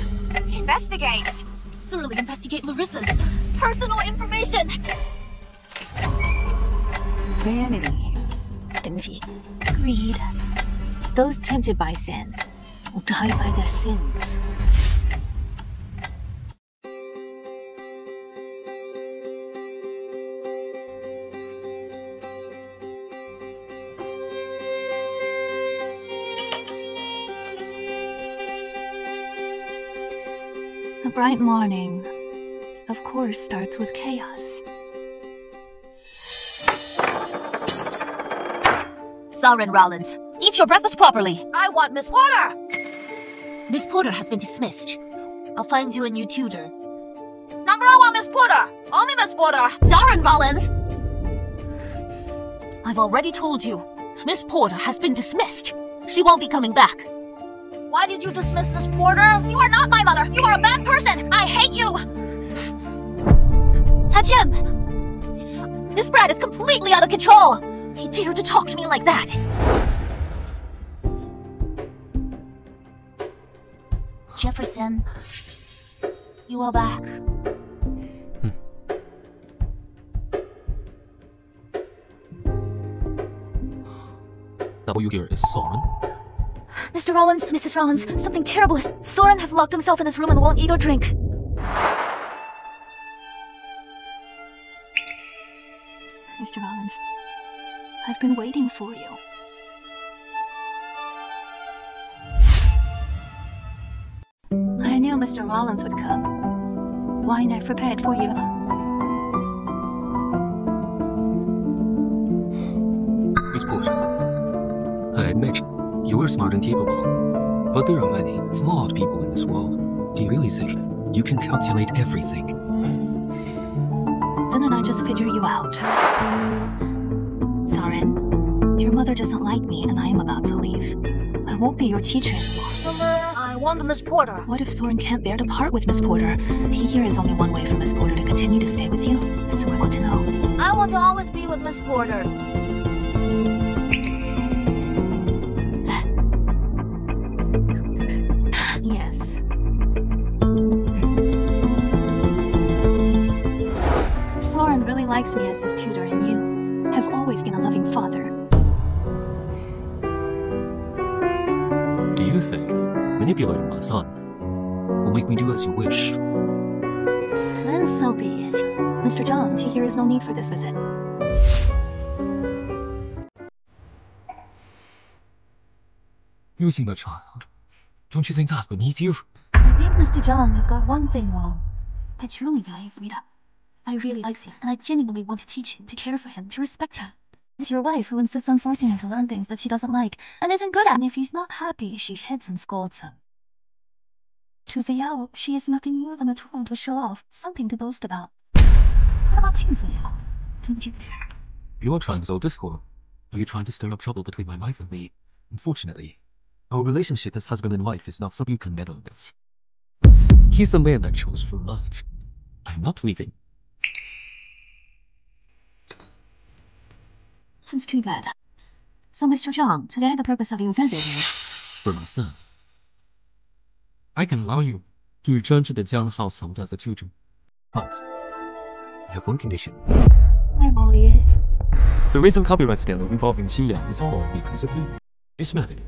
Investigate! Thoroughly investigate Larissa's personal information! Vanity, envy, greed. Those tempted by sin will die by their sins. A bright morning, of course, starts with chaos. Soren Rollins, eat your breakfast properly. I want Miss Porter! Miss Porter has been dismissed. I'll find you a new tutor. Number I want Miss Porter! Only Miss Porter! Soren Rollins! I've already told you. Miss Porter has been dismissed. She won't be coming back. Why did you dismiss Miss Porter? You are not my mother! You are a bad person! I hate you! Hachin! This brat is completely out of control! He dared to talk to me like that! Jefferson, you are back. W here is Soren. Mr. Rollins, Mrs. Rollins, something terrible is... Soren has locked himself in his room and won't eat or drink. Mr. Rollins, I've been waiting for you. I knew Mr. Rollins would come. Wine I've prepared for you. Miss Porter, I admit, you're smart and capable, but there are many flawed people in this world. Do you really think you can calculate everything? Didn't I just figure you out? Soren, your mother doesn't like me and I am about to leave. I won't be your teacher anymore. I want Miss Porter. What if Soren can't bear to part with Miss Porter? Here is only one way for Miss Porter to continue to stay with you. So I want to know. I want to always be with Miss Porter. Yes. Soren really likes me as his tutor, and you have always been a loving father. Do you think manipulating my son will make me do as you wish? Then so be it. Mr. John, here is no need for this visit. Using a child. Don't you think that's beneath you? I think Mr. John, you've got one thing wrong. I truly believe, Rita. I really like him, and I genuinely want to teach him, to care for him, to respect him. It's your wife who insists on forcing him to learn things that she doesn't like, and isn't good at, and if he's not happy, she hits and scolds him. To Ziyao, she is nothing more than a tool to show off, something to boast about. What about you, Ziyao? Don't you care? You are trying to sow discord. Are you trying to stir up trouble between my wife and me? Unfortunately, our relationship as husband and wife is not something you can meddle with. He's the man I chose for life. I'm not leaving. That's too bad. So, Mr. Zhang, today the purpose of your visit is... For my son. I can allow you to return to the Jiang household as a tutor. But I have one condition. I believe it. The recent copyright scandal involving Yian is all because of you. It's nothing.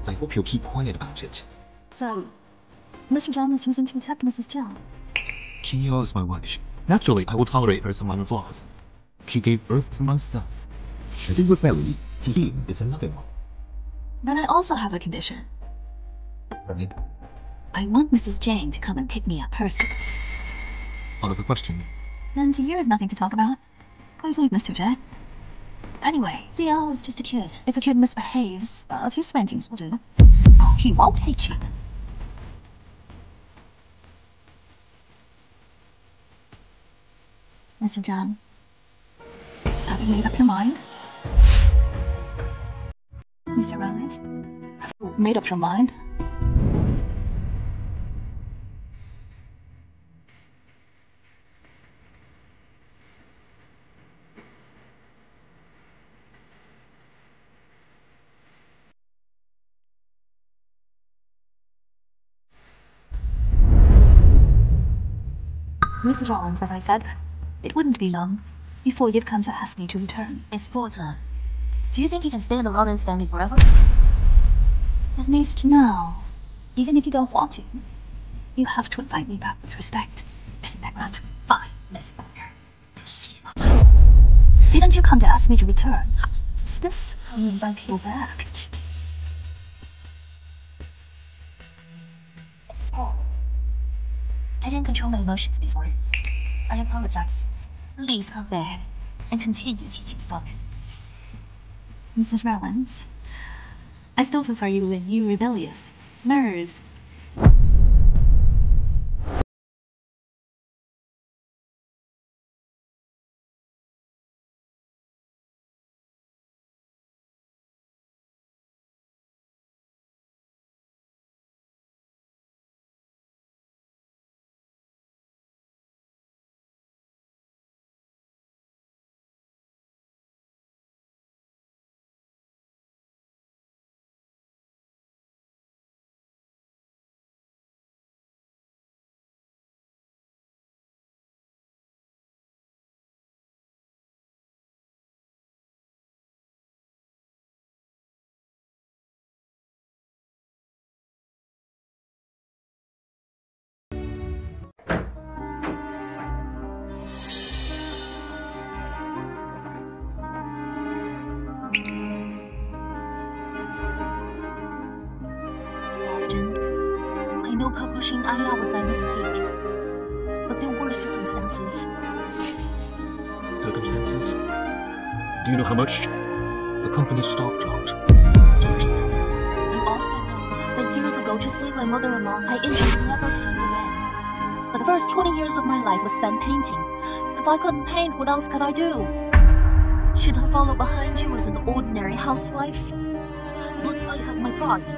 I hope you'll keep quiet about it. So, Mr. Zhang is using to protect Mrs. Jiang. Qingyao is my wife. Naturally, I will tolerate her some minor flaws. She gave birth to my son. Living with Melly, to him, is another one. Then I also have a condition. Right? I want Mrs. Jane to come and pick me up personally. Out of the question. Then to here is nothing to talk about. Please leave, Mr. J. Anyway, CL was just a kid. If a kid misbehaves, a few spankings will do. He won't hate you. Mr. John, have you made up your mind? Mr. Riley, have you made up your mind? Mrs. Rollins, as I said, it wouldn't be long before you'd come to ask me to return. Miss Porter, do you think you can stay in the Rollins family forever? At least now. Even if you don't want to, you have to invite me back with respect. Isn't that right? Fine, Miss Porter. Didn't you come to ask me to return? Is this how you invite you back? I didn't control my emotions before. I apologize. Please come back and continue teaching science. Mrs. Rollins, I still prefer you when you rebellious. Mirrors. I know publishing Aya was my mistake, but there were circumstances. Circumstances? Do you know how much the company's stock dropped? Jefferson, you also know that years ago, to save my mother-in-law, I injured never paint again. But the first 20 years of my life was spent painting. If I couldn't paint, what else could I do? Should I follow behind you as an ordinary housewife? Once I have my pride,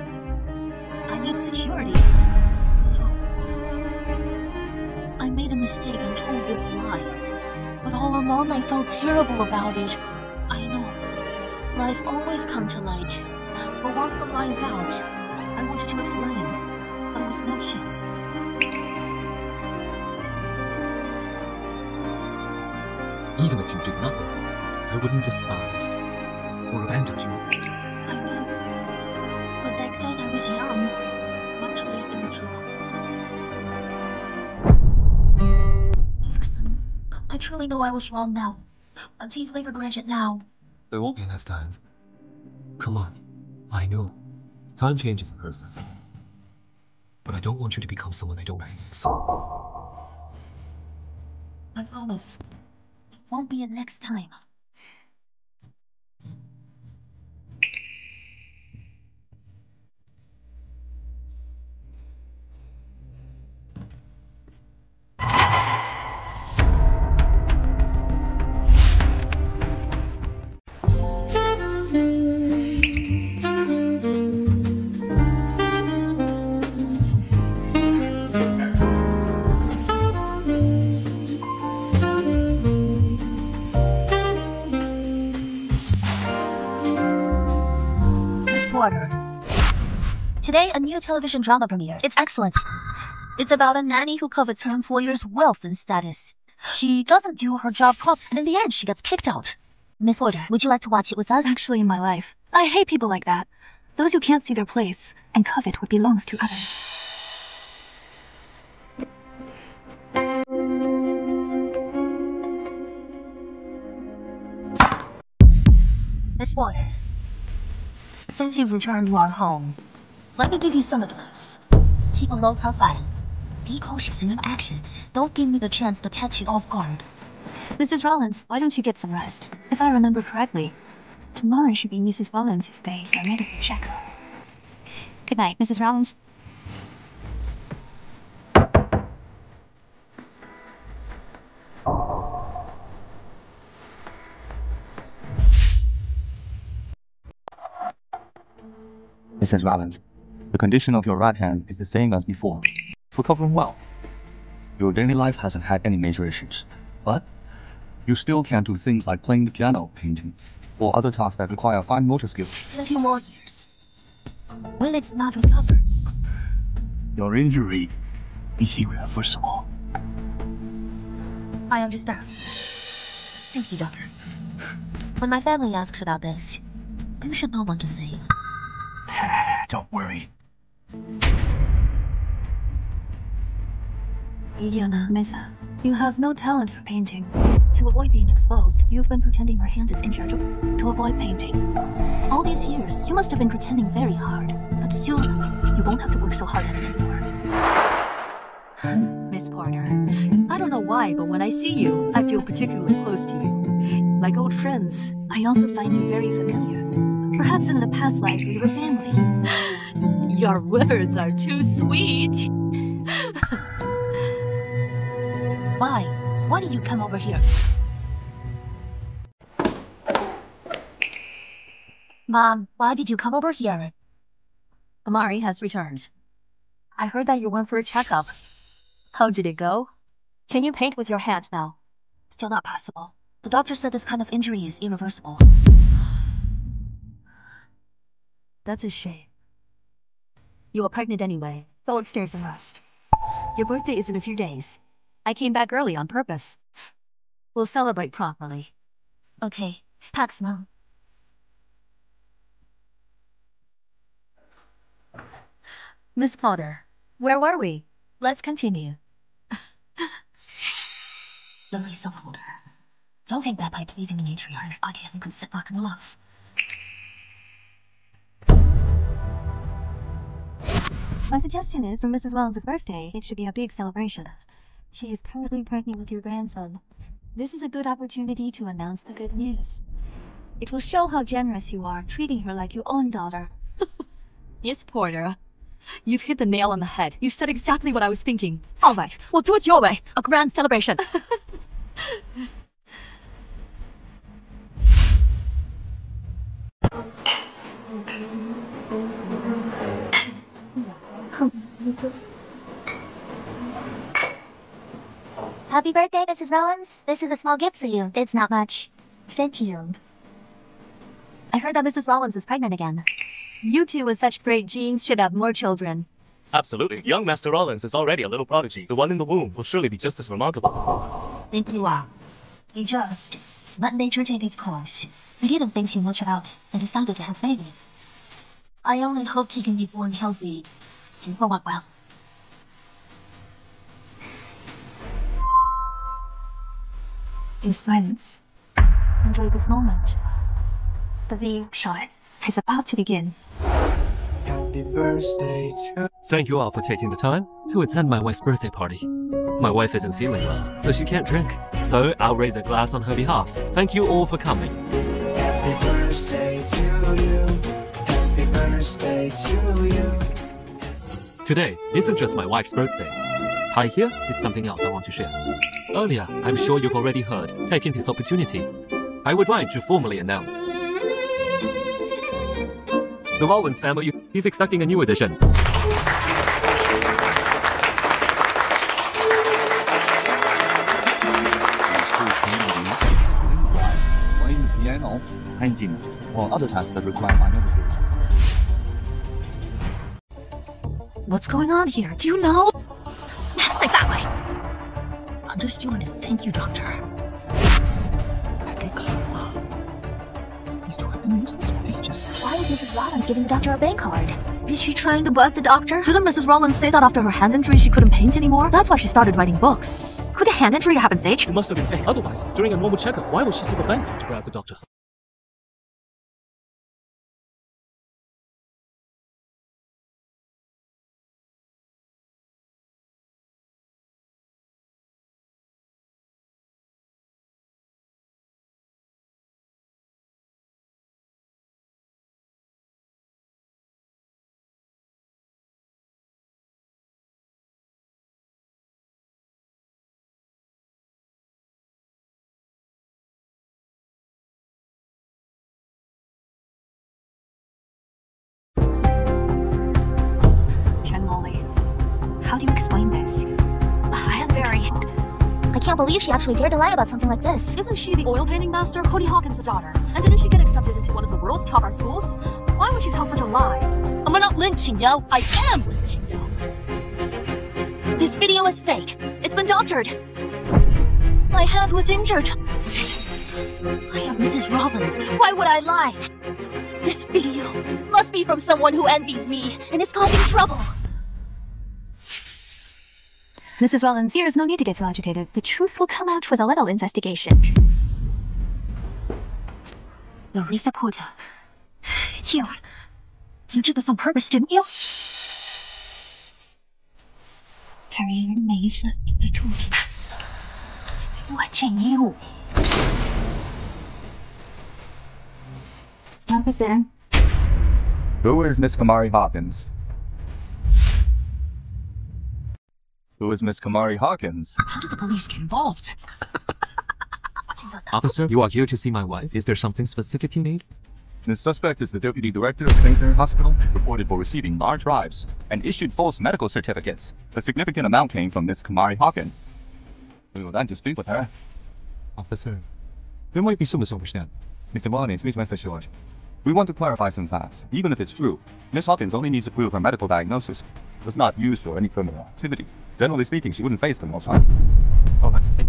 I need security. So, I made a mistake and told this lie. But all along I felt terrible about it. I know. Lies always come to light. But once the lie is out, I wanted to explain. There was no chance. Even if you did nothing, I wouldn't despise or abandon you. I know. But back then I was young. Mentally immature. Jefferson, I truly know I was wrong now. I deeply regret it now. There won't be next time. Come on. I know. Time changes a person. But I don't want you to become someone I don't recognize. I promise. It won't be a next time. Today, a new television drama premiered. It's excellent. It's about a nanny who covets her employer's wealth and status. She doesn't do her job properly, and in the end, she gets kicked out. Miss Porter, would you like to watch it with us? Actually, in my life, I hate people like that. Those who can't see their place and covet what belongs to others. Miss Porter, since you've returned to our home, let me give you some advice. Keep a low profile. Be cautious in your actions. Don't give me the chance to catch you off guard. Mrs. Rollins, why don't you get some rest? If I remember correctly, tomorrow should be Mrs. Rollins' day for a medical checkup. Good night, Mrs. Rollins. Mrs. Rollins, the condition of your right hand is the same as before. It's recovering well. Your daily life hasn't had any major issues, but you still can't do things like playing the piano, painting, or other tasks that require fine motor skills. In a few more years, will it not recover? Your injury is irreversible. I understand. Thank you, Doctor. When my family asks about this, you should know what to say. Don't worry. Aiyana Meza, you have no talent for painting. To avoid being exposed, you've been pretending your hand is injured to avoid painting. All these years, you must have been pretending very hard. But soon, you won't have to work so hard at it anymore. Miss Porter, I don't know why, but when I see you, I feel particularly close to you. Like old friends. I also find you very familiar. Perhaps in the past lives we were family. Your words are too sweet. Why? Why did you come over here? Mom, why did you come over here? Kamari has returned. I heard that you went for a checkup. How did it go? Can you paint with your hand now? Still not possible. The doctor said this kind of injury is irreversible. That's a shame. You were pregnant anyway. Go upstairs and rest. Your birthday is in a few days. I came back early on purpose. We'll celebrate properly. Okay, Pax, Mom. Miss Porter, where were we? Let's continue. Larissa Porter. Don't think that by pleasing the matriarchs, I could sit back and relax. My suggestion is, for Mrs. Rollins' birthday, it should be a big celebration. She is currently pregnant with your grandson. This is a good opportunity to announce the good news. It will show how generous you are, treating her like your own daughter. Miss Porter, you've hit the nail on the head. You've said exactly what I was thinking. All right, we'll do it your way. A grand celebration. Happy birthday, Mrs. Rollins. This is a small gift for you. It's not much. Thank you. I heard that Mrs. Rollins is pregnant again. You two with such great genes should have more children. Absolutely. Young Master Rollins is already a little prodigy. The one in the womb will surely be just as remarkable. Think you are. You just let nature take its course. We didn't think too much about and decided to have baby. I only hope he can be born healthy and grow up well. In silence, enjoy this moment. The video shot is about to begin. Happy birthday to... Thank you all for taking the time to attend my wife's birthday party. My wife isn't feeling well, so she can't drink. So I'll raise a glass on her behalf. Thank you all for coming. Happy birthday to you. Happy birthday to you. Today isn't just my wife's birthday. Hi, here is something else I want to share. Earlier, I'm sure you've already heard, taking this opportunity, I would like to formally announce the Rollins family is expecting a new addition. Playing the piano, painting, or other tasks that require fine motor skills. What's going on here? Do you know? Say that way. Understood. Thank you, Doctor. These two have been useless for ages. Why is Mrs. Rollins giving the doctor a bank card? Is she trying to bug the doctor? Didn't Mrs. Rollins say that after her hand injury she couldn't paint anymore? That's why she started writing books. Could the hand injury have been fake? It must have been fake. Otherwise, during a normal checkup, why would she slip a bank card to grab the doctor? explain this. I am very... I can't believe she actually dared to lie about something like this. Isn't she the oil painting master, Cody Hawkins' daughter? And didn't she get accepted into one of the world's top art schools? Why would you tell such a lie? I'm not lynching you. I am lynching you. This video is fake. It's been doctored. My hand was injured. I am Mrs. Rollins. Why would I lie? This video must be from someone who envies me and is causing trouble. Mrs. Rollins, there is no need to get so agitated. The truth will come out with a little investigation. Larissa Porter. It's you. You did this on purpose, didn't you? Aiyana Meza, the tutor. Watching you. Officer. Who is Miss Kamari Hawkins? Who is Miss Kamari Hawkins? How did the police get involved? Officer, you are here to see my wife. Is there something specific you need? The suspect is the deputy director of St. Clair Hospital, reported for receiving large bribes and issued false medical certificates. A significant amount came from Miss Kamari Hawkins. We would like to speak with her. Officer, there might be some misunderstanding. Mr. Wallace, please message George. We want to clarify some facts. Even if it's true, Miss Hawkins only needs to prove her medical diagnosis was not used for any criminal activity. Generally speaking, she wouldn't face criminal charges. Oh, that's it.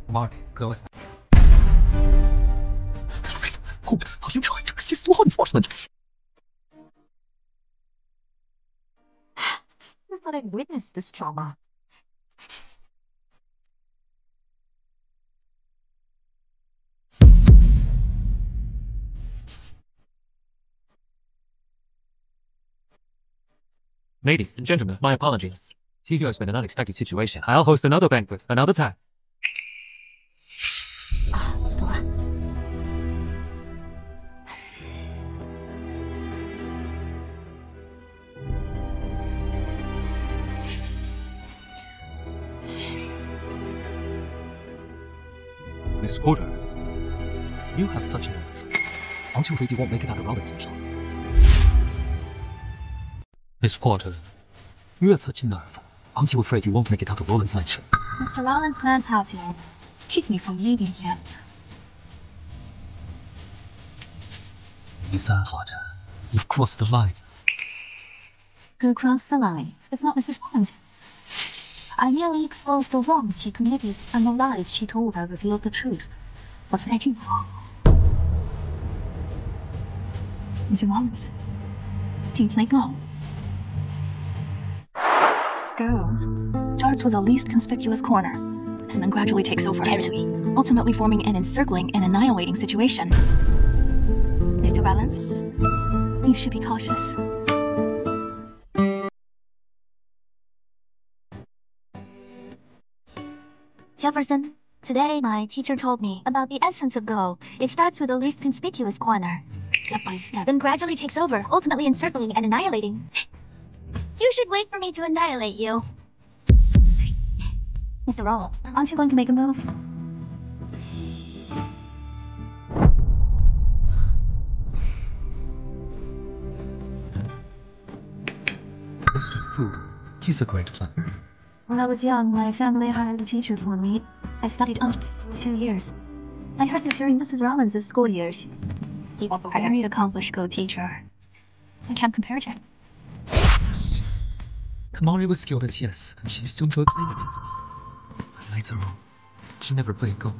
Mark, go ahead. What are you trying to resist law enforcement? I thought I'd witnessed this trauma. Ladies and gentlemen, my apologies. Here has been an unexpected situation. I'll host another banquet, another time.走了。Miss Porter, you have such nerve. Aren't you afraid you won't make it out of Rollins' shop? Miss Porter, you have such nerve. Aren't you afraid you won't make it out of Rollins' mansion? Mr. Rollins plans how to keep me from leaving him. Miss Porter, you've crossed the line. Who crossed the line? If not Mrs. Rollins. I merely exposed the wrongs she committed, and the lies she told her revealed the truth. What did I do wrong? Mr. Rollins, do you play Go? Go starts with the least conspicuous corner, and then gradually takes over territory, ultimately forming an encircling and annihilating situation. Mr. Rollins, you should be cautious. Jefferson, today my teacher told me about the essence of Go. It starts with the least conspicuous corner, step by step, then gradually takes over, ultimately encircling and annihilating. You should wait for me to annihilate you. Mr. Rollins, aren't you going to make a move? Mr. Fu, he's a great planner. When I was young, my family hired a teacher for me. I studied under for 2 years. I heard that during Mrs. Rollins' school years, he was a very accomplished Go teacher. I can't compare to him. Kamari was skilled at chess, and she used to enjoy playing against me. But later on, she never played Go.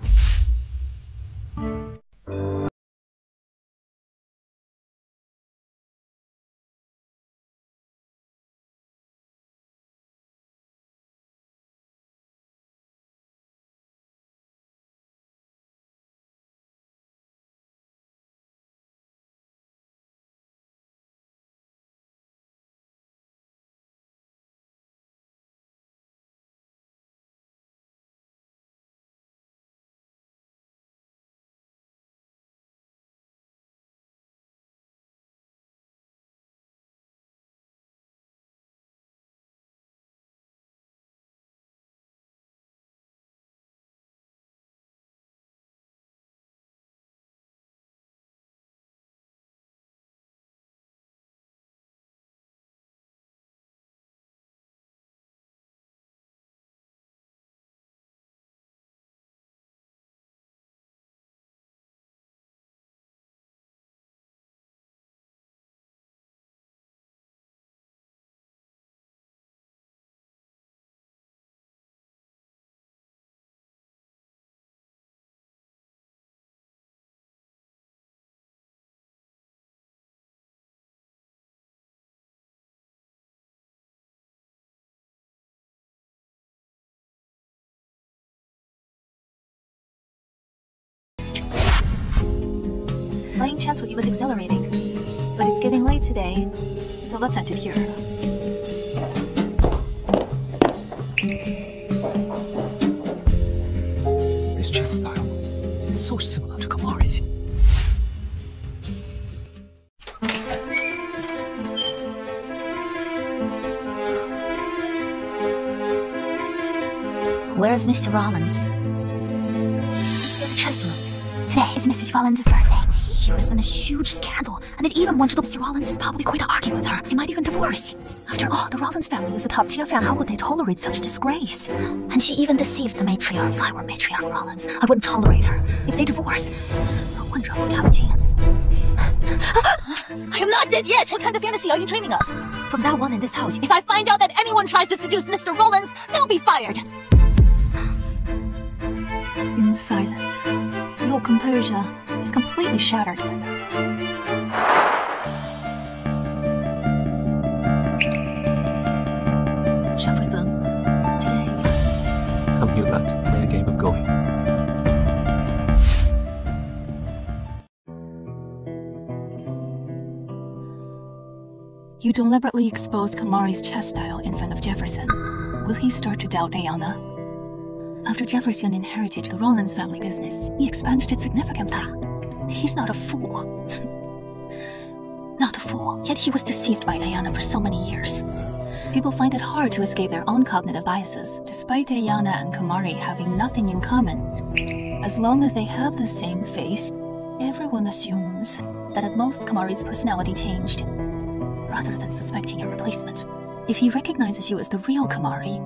that's what was exhilarating. But it's getting late today, so let's end it here. This chess style is so similar to Kamari's. Where's Mr. Rollins? It's in the chess room. Today is Mrs. Rollins' birthday. Here has been a huge scandal, and it even went to Mr. Rollins is probably going to argue with her. They might even divorce. After all, the Rollins family is a top-tier family. How would they tolerate such disgrace? And she even deceived the matriarch. If I were matriarch Rollins, I wouldn't tolerate her. If they divorce, I wonder if I would have a chance. I am not dead yet! What kind of fantasy are you dreaming of? From now on in this house, if I find out that anyone tries to seduce Mr. Rollins, they'll be fired! In silence, your composure is completely shattered. Jefferson, today. Come here, lad. Play a game of going. You deliberately exposed Kamari's chess style in front of Jefferson. Will he start to doubt Aiyana? After Jefferson inherited the Rollins family business, he expanded it significantly. He's not a fool. Not a fool, yet he was deceived by Aiyana for so many years. People find it hard to escape their own cognitive biases, despite Aiyana and Kamari having nothing in common. As long as they have the same face, everyone assumes that at most Kamari's personality changed, rather than suspecting a replacement. If he recognizes you as the real Kamari,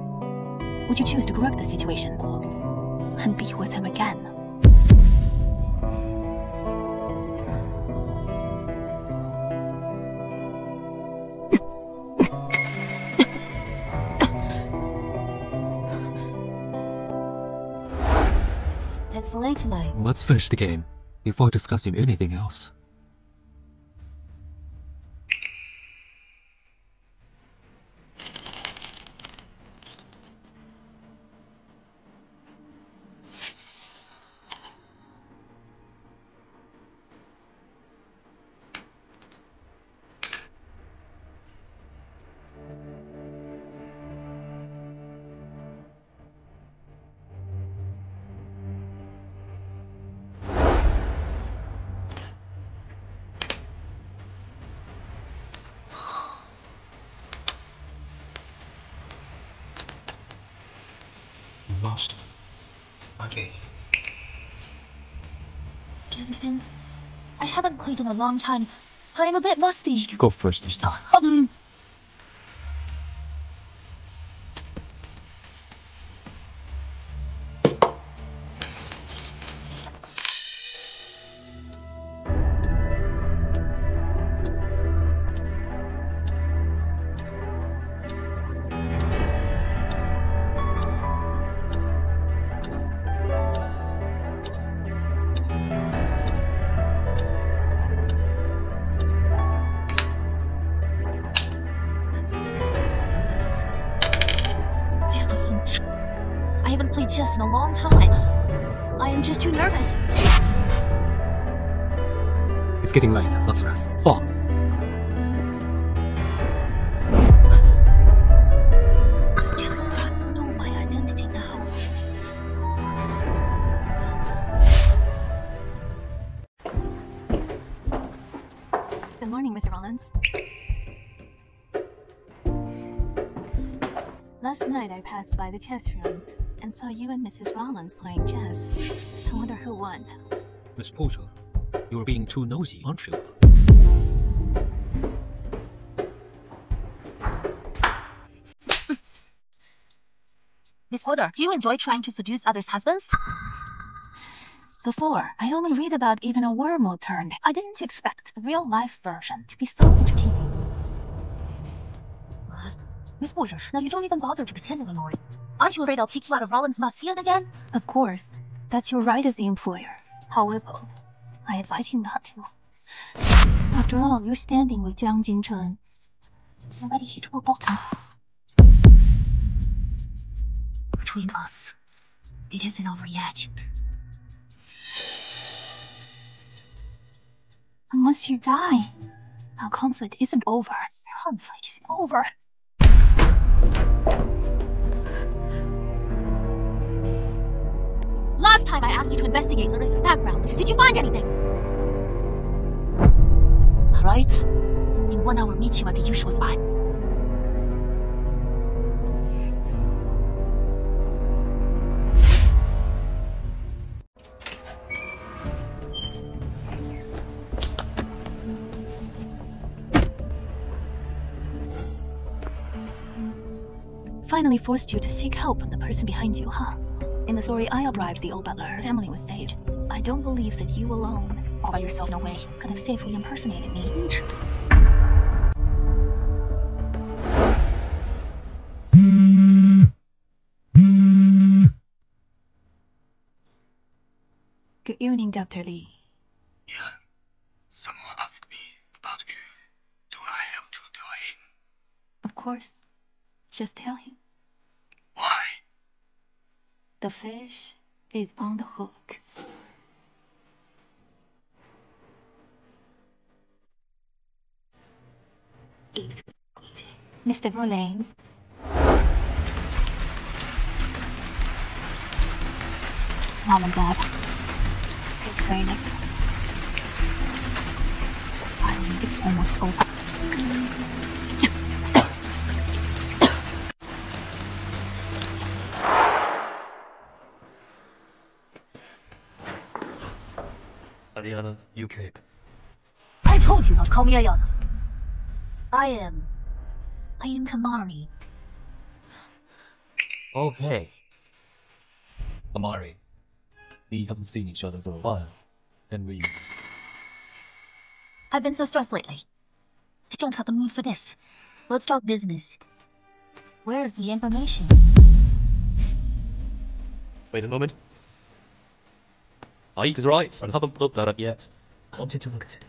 would you choose to correct the situation and be with him again? It's late tonight. Let's finish the game before discussing anything else. Lost. Okay. Jefferson, I haven't played in a long time. I'm a bit rusty. You go first this time. Chess in a long time. I am just too nervous. It's getting late. Let's rest. Fall. This jealous God know my identity now. Good morning, Mr. Rollins. Last night I passed by the chess room and saw you and Mrs. Rollins playing chess. I wonder who won. Miss Porter, you're being too nosy, aren't you? Miss Porter, do you enjoy trying to seduce others' husbands? Before, I only read about even a wormhole turned. I didn't expect the real-life version to be so entertaining. Miss Porter, now you don't even bother to pretend anymore. Aren't you afraid I'll kick you out of Rollins' Masian again? Of course. That's your right as the employer. However, I advise you not to. After all, you're standing with Jiang Jingchen. Somebody hit rock bottom. Between us, it isn't over yet. Unless you die. Our conflict isn't over. Conflict is over. Last time I asked you to investigate Larissa's background. Did you find anything? Alright. In 1 hour, meet you at the usual spot. Finally forced you to seek help from the person behind you, huh? In the story, I bribed the old butler. The family was saved. I don't believe that you alone, all by yourself, no way, could have safely impersonated me. Good evening, Dr. Lee. Yian, someone asked me about you. Do I have to tell him? Of course. Just tell him. Why? The fish is on the hook. Easy. Mr. Rollins. Mom and Dad. It's raining. Finally, it's almost over. Aiyana, you cape. I told you not to call me Aiyana. I am Kamari. Okay. Kamari, we haven't seen each other for a while. Then we... I've been so stressed lately. I don't have the mood for this. Let's talk business. Where's the information? Wait a moment. Aik is right. I haven't looked that up yet. I wanted to look at it.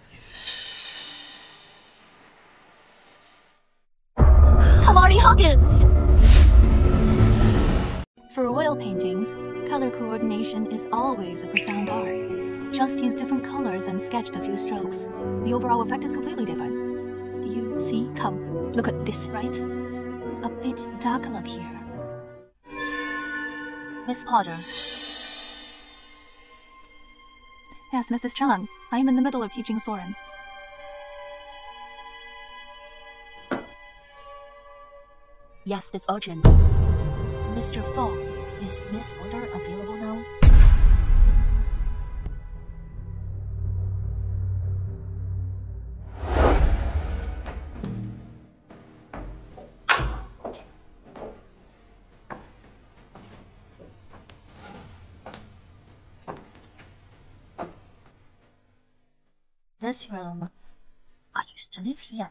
Kamari Hawkins! For oil paintings, color coordination is always a profound art. Just use different colors and sketched a few strokes. The overall effect is completely different. Do you see? Come, look at this, right? A bit dark look here. Miss Porter. Yes, Mrs. Chung. I am in the middle of teaching Soren. Yes, it's urgent. Mr. Fogg, is Miss Porter available now? This room, I used to live here.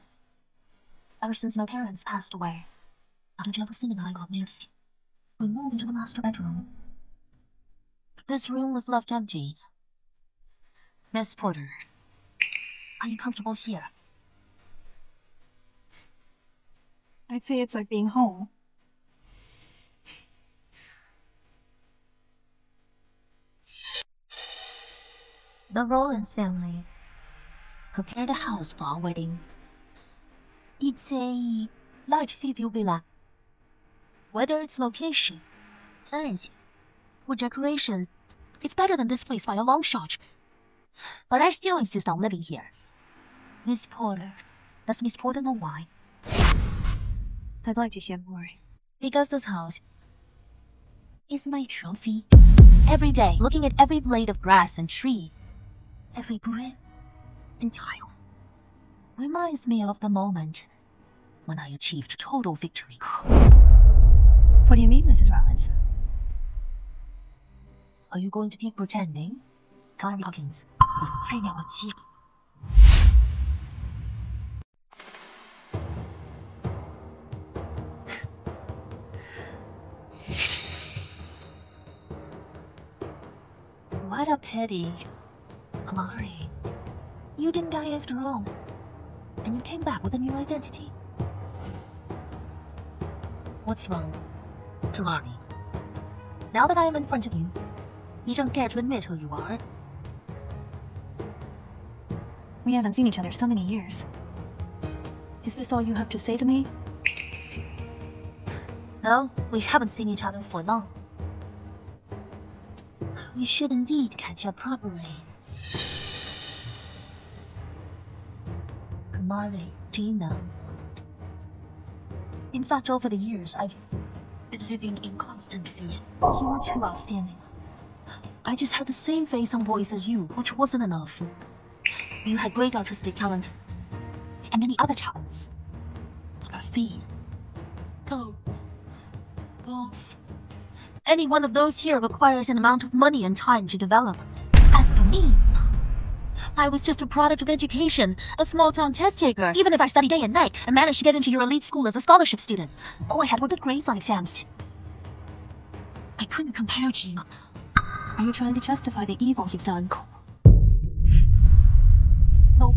Ever since my parents passed away, after Jefferson and I got married, we moved into the master bedroom. This room was left empty. Miss Porter, are you comfortable here? I'd say it's like being home. The Rollins family prepared a house for our wedding. It's a large sea-view villa. Whether it's location, size, or decoration, it's better than this place by a long shot. But I still insist on living here. Miss Porter, does Miss Porter know why? I'd like to hear more. Because this house is my trophy. Every day, looking at every blade of grass and tree, every brick and tile, reminds me of the moment when I achieved total victory. What do you mean, Mrs. Rollins? Are you going to keep pretending? Kamari Hawkins, 我配鸟的鸡。What a pity. Kamari, you didn't die after all. And you came back with a new identity. What's wrong, Kamari? Now that I am in front of you, you don't care to admit who you are. We haven't seen each other so many years. Is this all you have to say to me? No, we haven't seen each other for long. We should indeed catch up properly. Kamari, do you know? In fact, over the years, I've been living in constant fear. You were too outstanding. I just had the same face on boys as you, which wasn't enough. You had great artistic talent, and many other talents. Graphene. Golf. Any one of those here requires an amount of money and time to develop. As for me, I was just a product of education, a small-town test taker. Even if I studied day and night and managed to get into your elite school as a scholarship student, all I had were good grades on exams. I couldn't compare to you. Are you trying to justify the evil you've done? No.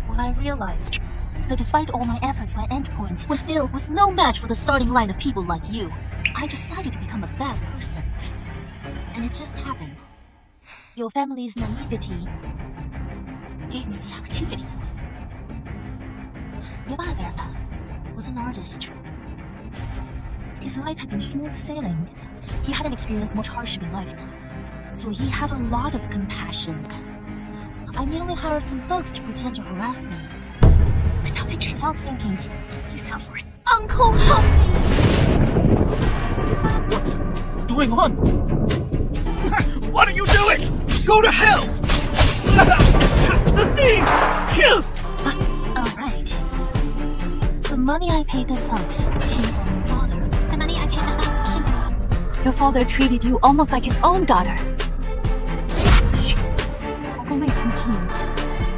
When I realized that despite all my efforts, my endpoint was no match for the starting line of people like you, I decided to become a bad person. And it just happened. Your family's naivety gave me the opportunity. Your father was an artist. His life had been smooth sailing. He hadn't experienced much hardship in life, so he had a lot of compassion. I merely hired some thugs to pretend to harass me. Without thinking to yourself for it. Uncle, help me! What's going on? What are you doing? Go to hell! Catch the thieves! Kills! Alright. The money I paid the thugs came from your father. The money I paid the thugs came from... Your father treated you almost like his own daughter.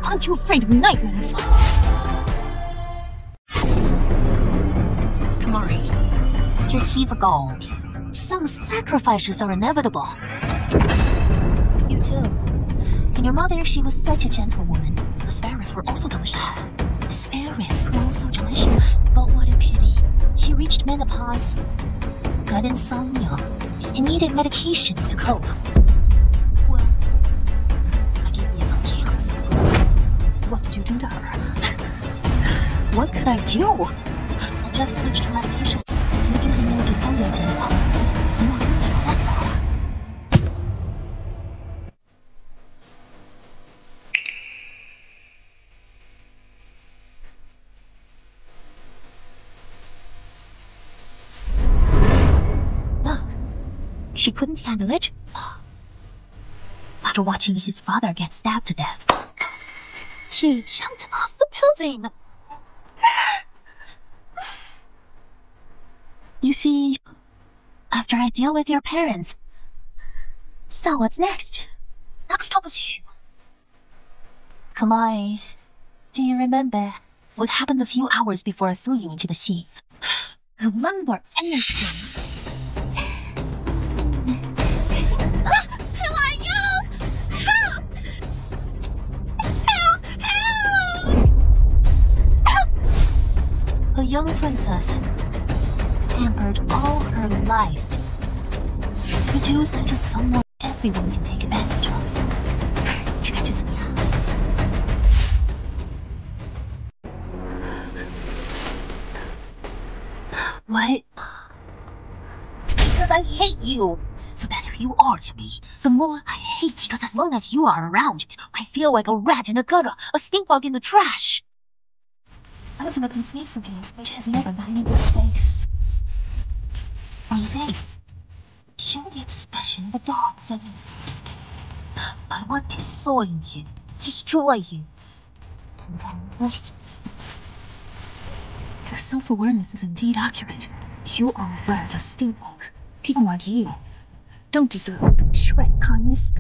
Aren't you afraid of nightmares? Kamari, to achieve a goal, some sacrifices are inevitable. You too. And your mother, she was such a gentle woman. The sparrows were also delicious. Sparrows were also delicious. But what a pity. She reached menopause, got insomnia, and needed medication to cope. Well, I gave you no chance. What did you do to her? What could I do? I just switched her medication, making her more disoriented. More disrespectful. Look, she couldn't handle it. After watching his father get stabbed to death, she jumped off the building. You see, after I deal with your parents, so what's next? Next up is you. Kamai, do you remember what happened a few hours before I threw you into the sea? Remember anything? Who are you? Help! Help! A young princess, pampered all her life, reduced to someone everyone can take advantage of. What? Because I hate you. The better you are to me, the more I hate you. Because as long as you are around, I feel like a rat in a gutter, a stink bug in the trash. Ultimate space abuse, which has never gotten into space. On your face, show the expression of a dog that is. I want to soil you, destroy you, and then worse. Your self-awareness is indeed accurate. You are a rat, a stink bug. People like you don't deserve shred kindness.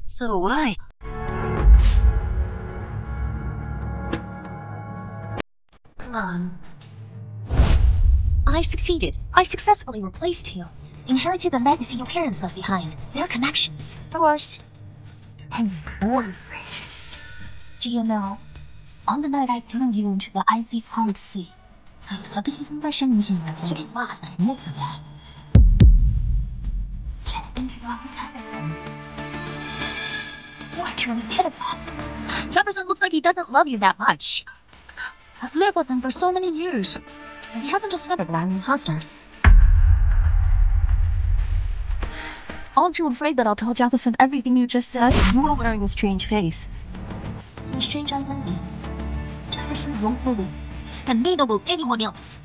So why? Come on. I succeeded. I successfully replaced you. Inherited the legacy your parents left behind. Their connections. Yours. And your boyfriend. Do you know, on the night I threw you into the icy cold sea, I accepted his invitation to his last night next to that. Check into your hotel room. You're truly pitiful. Jefferson looks like he doesn't love you that much. I've lived with him for so many years, and he hasn't discovered that I'm an imposter. Aren't you afraid that I'll tell Jefferson everything you just said? You are wearing a strange face. A strange identity. Jefferson won't believe, and neither will anyone else.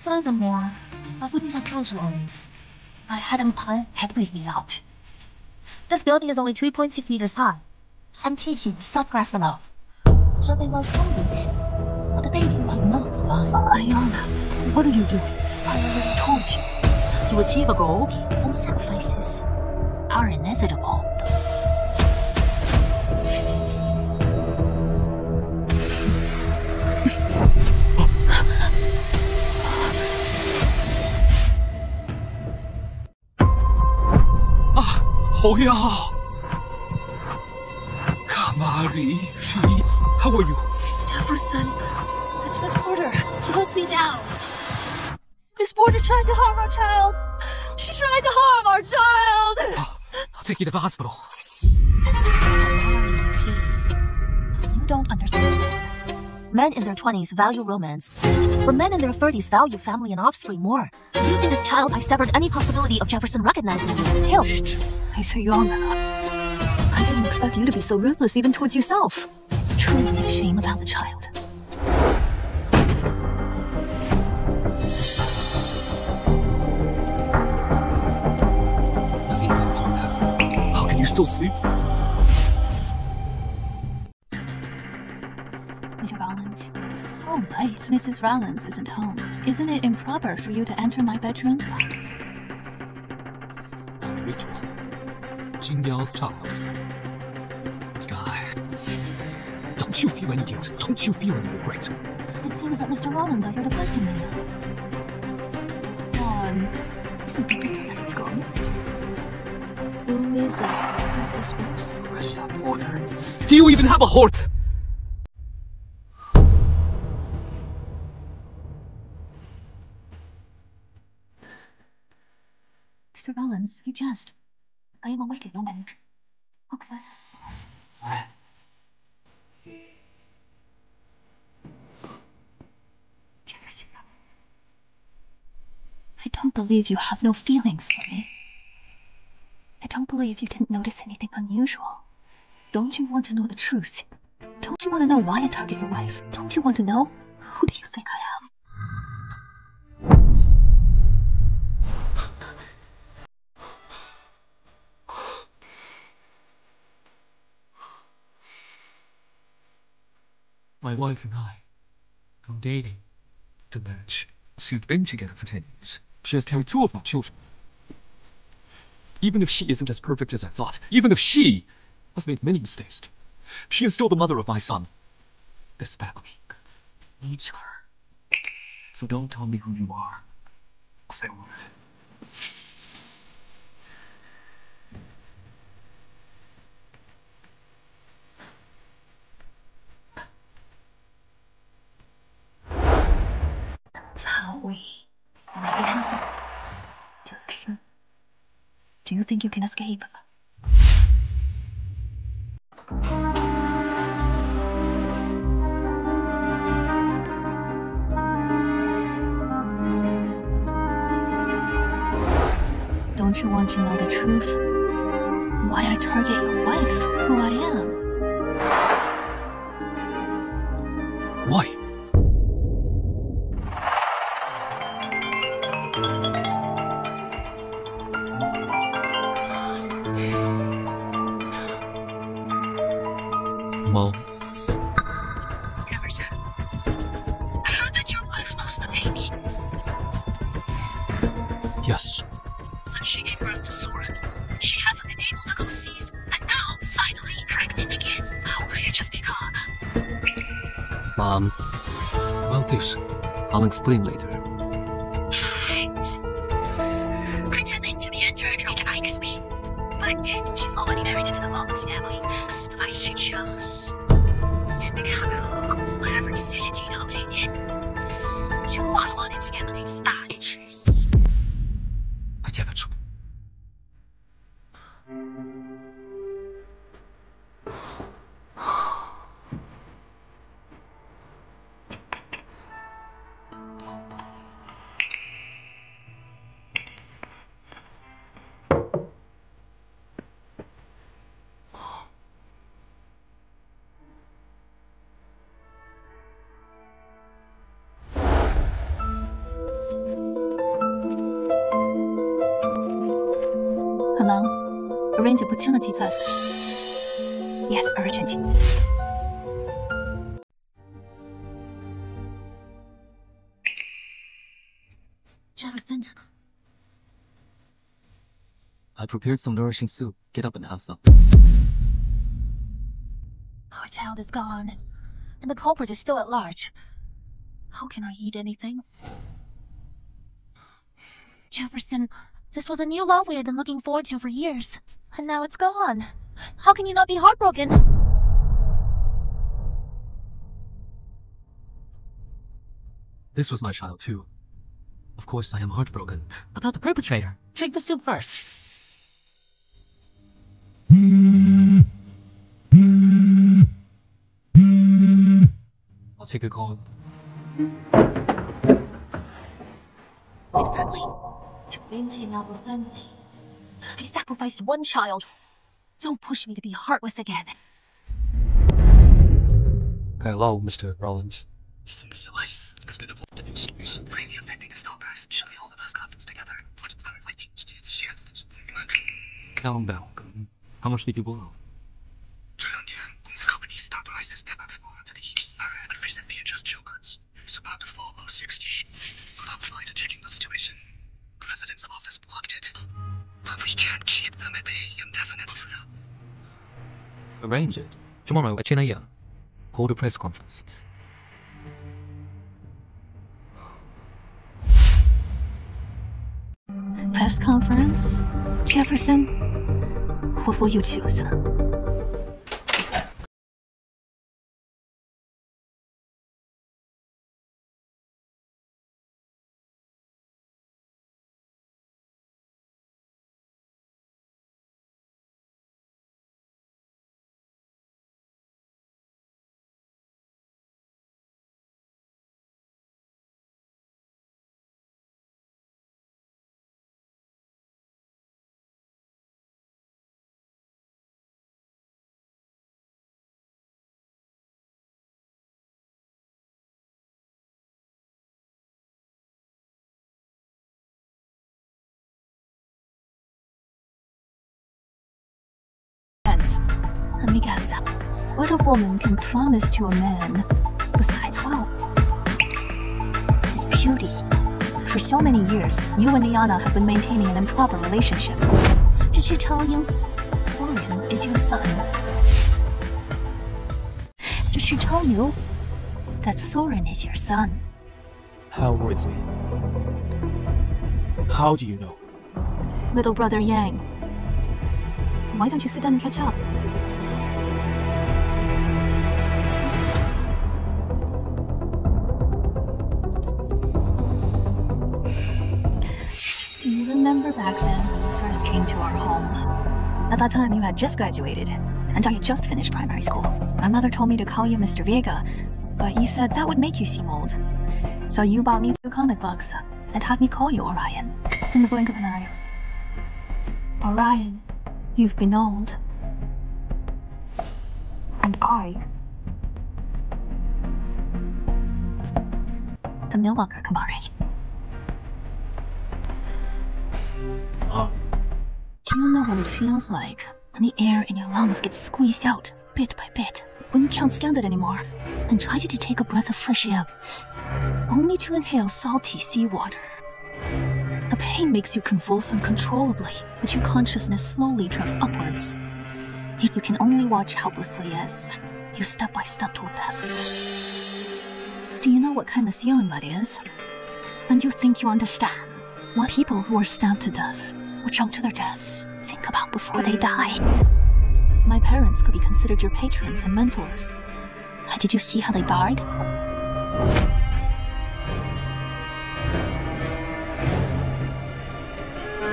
Furthermore, I wouldn't have those worries. I had him plan everything out. This building is only 3.6 meters high. I'm taking self-grass below. Something like something. But the baby might not survive. Aiyana, what are you doing? I already told you. To achieve a goal, some sacrifices are inevitable. Oh yeah! Kamari, how are you? Jefferson, it's Miss Porter. She holds me down. Miss Porter tried to harm our child. She tried to harm our child. I'll take you to the hospital. You don't understand. Men in their 20s value romance, but men in their 30s value family and offspring more. Using this child, I severed any possibility of Jefferson recognizing me. Kill. Aiyana, I didn't expect you to be so ruthless even towards yourself. It's truly a shame about the child. How can you still sleep? Mr. Rollins, it's so late. Mrs. Rollins isn't home. Isn't it improper for you to enter my bedroom? Ritual. Jingyao child. Sky. Don't you feel any guilt? Don't you feel any regret? It seems that Mr. Rollins are here to question me. Isn't it good to let it go? Who is this works? Larissa Porter. Do you even have a heart? Mr. Rollins, you jest. I am a wicked woman. Okay. Jefferson. I don't believe you have no feelings for me. I don't believe you didn't notice anything unusual. Don't you want to know the truth? Don't you want to know why I target your wife? Don't you want to know? Who do you think I am? My wife and I, from dating to marriage. She's been together for 10 years. She has carried 2 of my children. Even if she isn't as perfect as I thought, even if she has made many mistakes, she is still the mother of my son. This family needs her. So don't tell me who you are. Say a word. That's how we made it. Jefferson, do you think you can escape? Don't you want to know the truth? Why I target your wife, who I am? Why? Mom. Jefferson, I heard that your wife lost the baby. Yes. Since she gave birth to Soren, she hasn't been able to go seize, and now finally pregnant again. How could it just be gone? Well, this. I'll explain later. Right. Pretending to be injured to Icosby. But she's already married into the Rollins family. That's the life she chose. And Mikado, whatever decisions you know they did, you must want its family's best interests. arrange a 不清的计策. Yes, urgent. Jefferson. I prepared some nourishing soup. Get up and have some. Our child is gone, and the culprit is still at large. How can I eat anything? Jefferson, this was a new love we had been looking forward to for years, and now it's gone. How can you not be heartbroken? This was my child too. Of course I am heartbroken. About the perpetrator. Drink the soup first. I'll take a call. Exactly. To maintain our family. I sacrificed one child. Don't push me to be heartless again. Hello, Mr. Rollins. Simply your wife has been involved in news stories, bringing affecting the stars. Surely all of us confidence together. Put clarify things to share things. Calm down. How much did you borrow? 这2年，公司 company stock prices never been more than 80, but recently in just 2 months, it's about to fall below 60. But I'm trying to change the situation. President's office blocked it, but we can't keep them at bay indefinitely. Arrange it. Tomorrow at 10 a.m. Hold a press conference. Press conference? Jefferson? What will you choose? Let me guess. What a woman can promise to a man, besides, well, his beauty. For so many years, you and Aiyana have been maintaining an improper relationship. Did she tell you Soren is your son? Did she tell you that Soren is your son? How worries me? How do you know? Little brother Yang. Why don't you sit down and catch up? Do you remember back then when you first came to our home? At that time you had just graduated, and I had just finished primary school. My mother told me to call you Mr. Vega, but you said that would make you seem old. So you bought me 2 comic books and had me call you Orion. In the blink of an eye. Orion, you've been old. And I am no longer Kamari. Do you know what it feels like when the air in your lungs gets squeezed out bit by bit, when you can't stand it anymore, and try to take a breath of fresh air, only to inhale salty seawater? The pain makes you convulse uncontrollably, but your consciousness slowly drifts upwards. Yet you can only watch helplessly as you step by step toward death. Do you know what kind of feeling that is? And you think you understand what people who are stabbed to death or choked to their deaths think about before they die. My parents could be considered your patrons and mentors. And did you see how they died?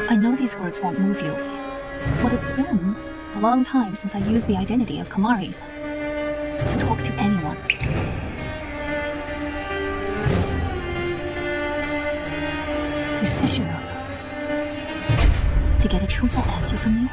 I know these words won't move you, but it's been a long time since I used the identity of Kamari to talk to anyone. Is this enough to get a truthful answer from you?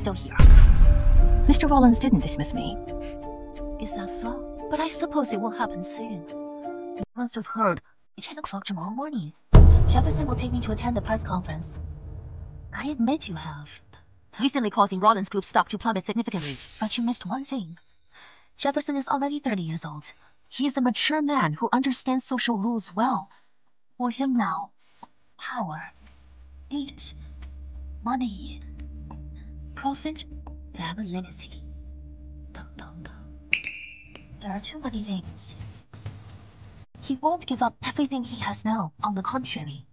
still here. Mr. Rollins didn't dismiss me. Is that so? But I suppose it will happen soon. You must have heard. It's 10 o'clock tomorrow morning. Jefferson will take me to attend the press conference. I admit you have. Recently causing Rollins' group's stock to plummet significantly. But you missed one thing. Jefferson is already 30 years old. He is a mature man who understands social rules well. For him now, power, status, money, profit, family legacy. There are too many things. He won't give up everything he has now, on the contrary.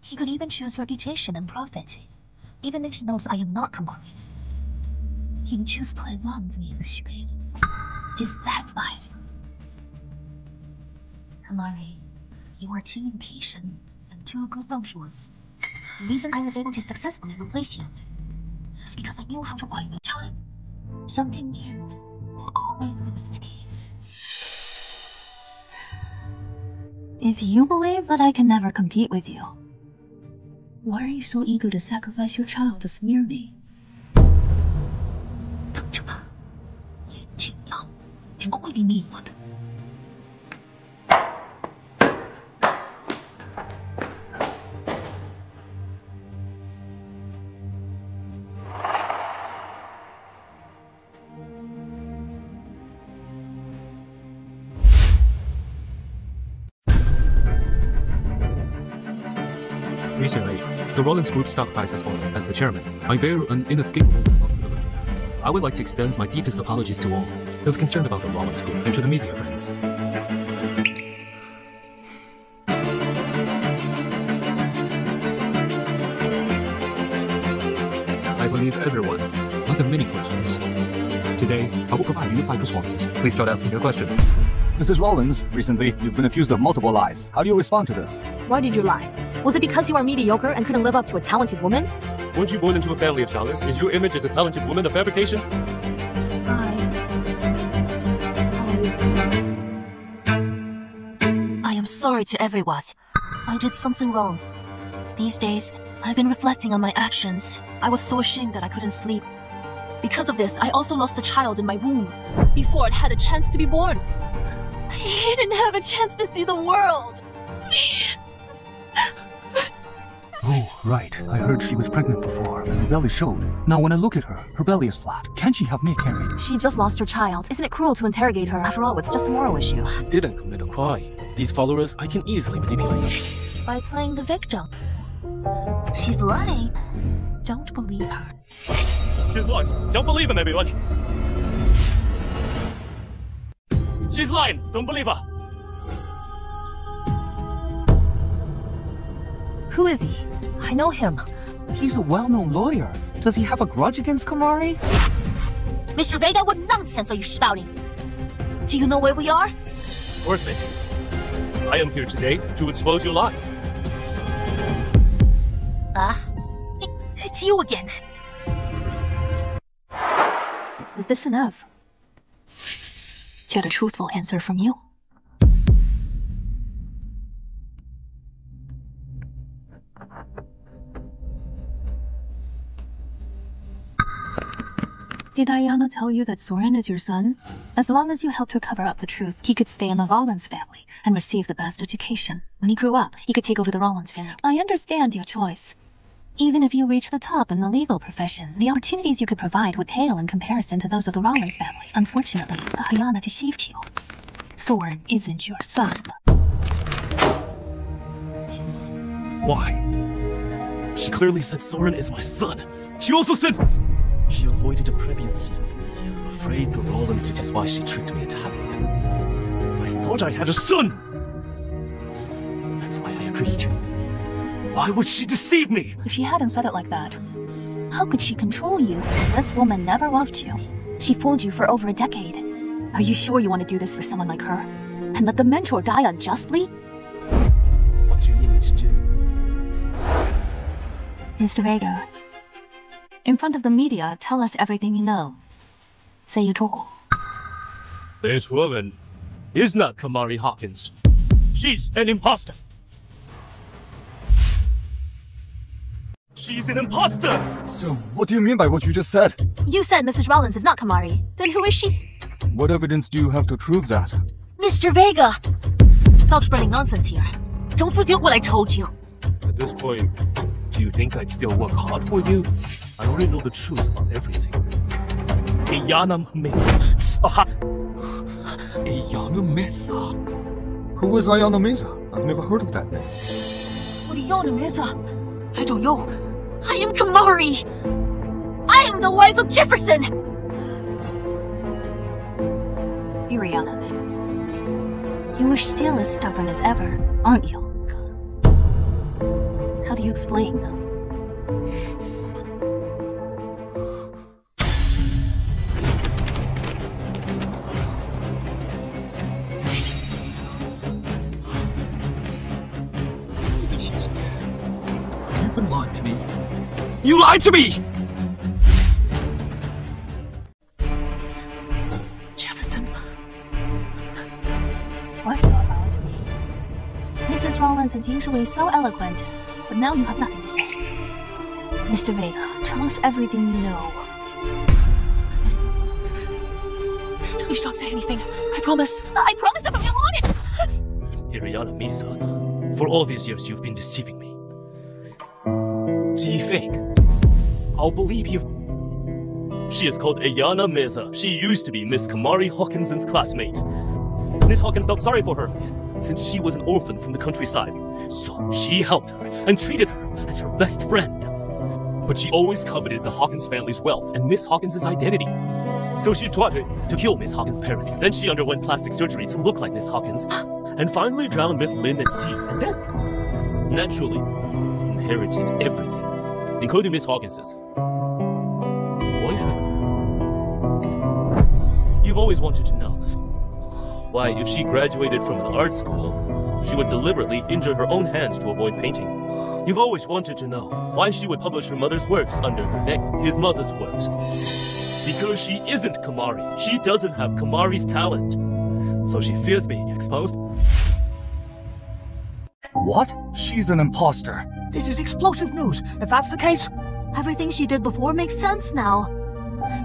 He could even choose reputation and profit, even if he knows I am not Kamari. He would choose play along with me in this charade. Is that right? Kamari, you are too impatient and too presumptuous. The reason I was able to successfully replace you is because I knew how to buy your time. Something new will always exist. If you believe that I can never compete with you, why are you so eager to sacrifice your child to smear me? Recently, the Rollins Group stock price has fallen. As the chairman, I bear an inescapable responsibility. I would like to extend my deepest apologies to all those concerned about the Rollins Group and to the media friends. I believe everyone must have many questions. Today, I will provide unified responses. Please start asking your questions. Mrs. Rollins, recently you've been accused of multiple lies. How do you respond to this? Why did you lie? Was it because you are mediocre and couldn't live up to a talented woman? Weren't you born into a family of scholars? Is your image as a talented woman a fabrication? I am sorry to everyone. I did something wrong. These days, I've been reflecting on my actions. I was so ashamed that I couldn't sleep. Because of this, I also lost a child in my womb before it had a chance to be born. He didn't have a chance to see the world. Oh, right. I heard she was pregnant before, and her belly showed. Now when I look at her, her belly is flat. Can she have miscarried? She just lost her child. Isn't it cruel to interrogate her? After all, it's just a moral issue. She didn't commit a crime. These followers, I can easily manipulate them. By playing the victim. She's lying. Don't believe her. She's lying. Don't believe him, everyone. She's lying. Don't believe her. Who is he? I know him. He's a well-known lawyer. Does he have a grudge against Kamari? Mr. Vega, what nonsense are you spouting? Do you know where we are? Worth it. I am here today to expose your lies. It's you again. Is this enough? To get a truthful answer from you? Did Aiyana tell you that Soren is your son? As long as you helped to cover up the truth, he could stay in the Rollins family and receive the best education. When he grew up, he could take over the Rollins family. I understand your choice. Even if you reach the top in the legal profession, the opportunities you could provide would pale in comparison to those of the Rollins family. Unfortunately, Aiyana deceived you. Soren isn't your son. Why? She clearly said Soren is my son. She also said she avoided a pregnancy with me. I'm afraid the Rollins, which is why she tricked me into having them. I thought I had a son. That's why I agreed. Why would she deceive me? If she hadn't said it like that, how could she control you? This woman never loved you. She fooled you for over a decade. Are you sure you want to do this for someone like her? And let the mentor die unjustly? What do you need to do? Mr. Vega, in front of the media, tell us everything you know. Say it all. This woman is not Kamari Hawkins. She's an imposter. She's an imposter! So, what do you mean by what you just said? You said Mrs. Rollins is not Kamari. Then who is she? What evidence do you have to prove that? Mr. Vega! Stop spreading nonsense here. Don't forget what I told you. At this point, do you think I'd still work hard for you? I already know the truth about everything. Aiyana Meza. Aiyana Meza? Who is Aiyana Meza? I've never heard of that name. Aiyana Meza? I don't know. I am Kamari! I am the wife of Jefferson! Aiyana, you are still as stubborn as ever, aren't you? How do you explain? She's bad. You've been lying to me. You lied to me! Jefferson. What about me? Mrs. Rollins is usually so eloquent, but now you have nothing to say. Mr. Vega, tell us everything you know. Please don't say anything. I promise. I promise that from now on it. Aiyana Meza, for all these years you've been deceiving me. Do you think I'll believe you? She is called Aiyana Meza. She used to be Miss Kamari Hawkins' classmate. Miss Hawkins felt sorry for her, since she was an orphan from the countryside. So she helped her and treated her as her best friend. But she always coveted the Hawkins family's wealth and Miss Hawkins' identity. So she plotted to kill Miss Hawkins' parents. Then she underwent plastic surgery to look like Miss Hawkins, and finally drowned Miss Lynn at sea, and then, naturally, inherited everything, including Miss Hawkins's. What is it? You've always wanted to know why, if she graduated from an art school, she would deliberately injure her own hands to avoid painting. You've always wanted to know why she would publish her mother's works under her name, his mother's works. Because she isn't Kamari. She doesn't have Kamari's talent. So she fears being exposed. What? She's an imposter. This is explosive news. If that's the case, Everything she did before makes sense now.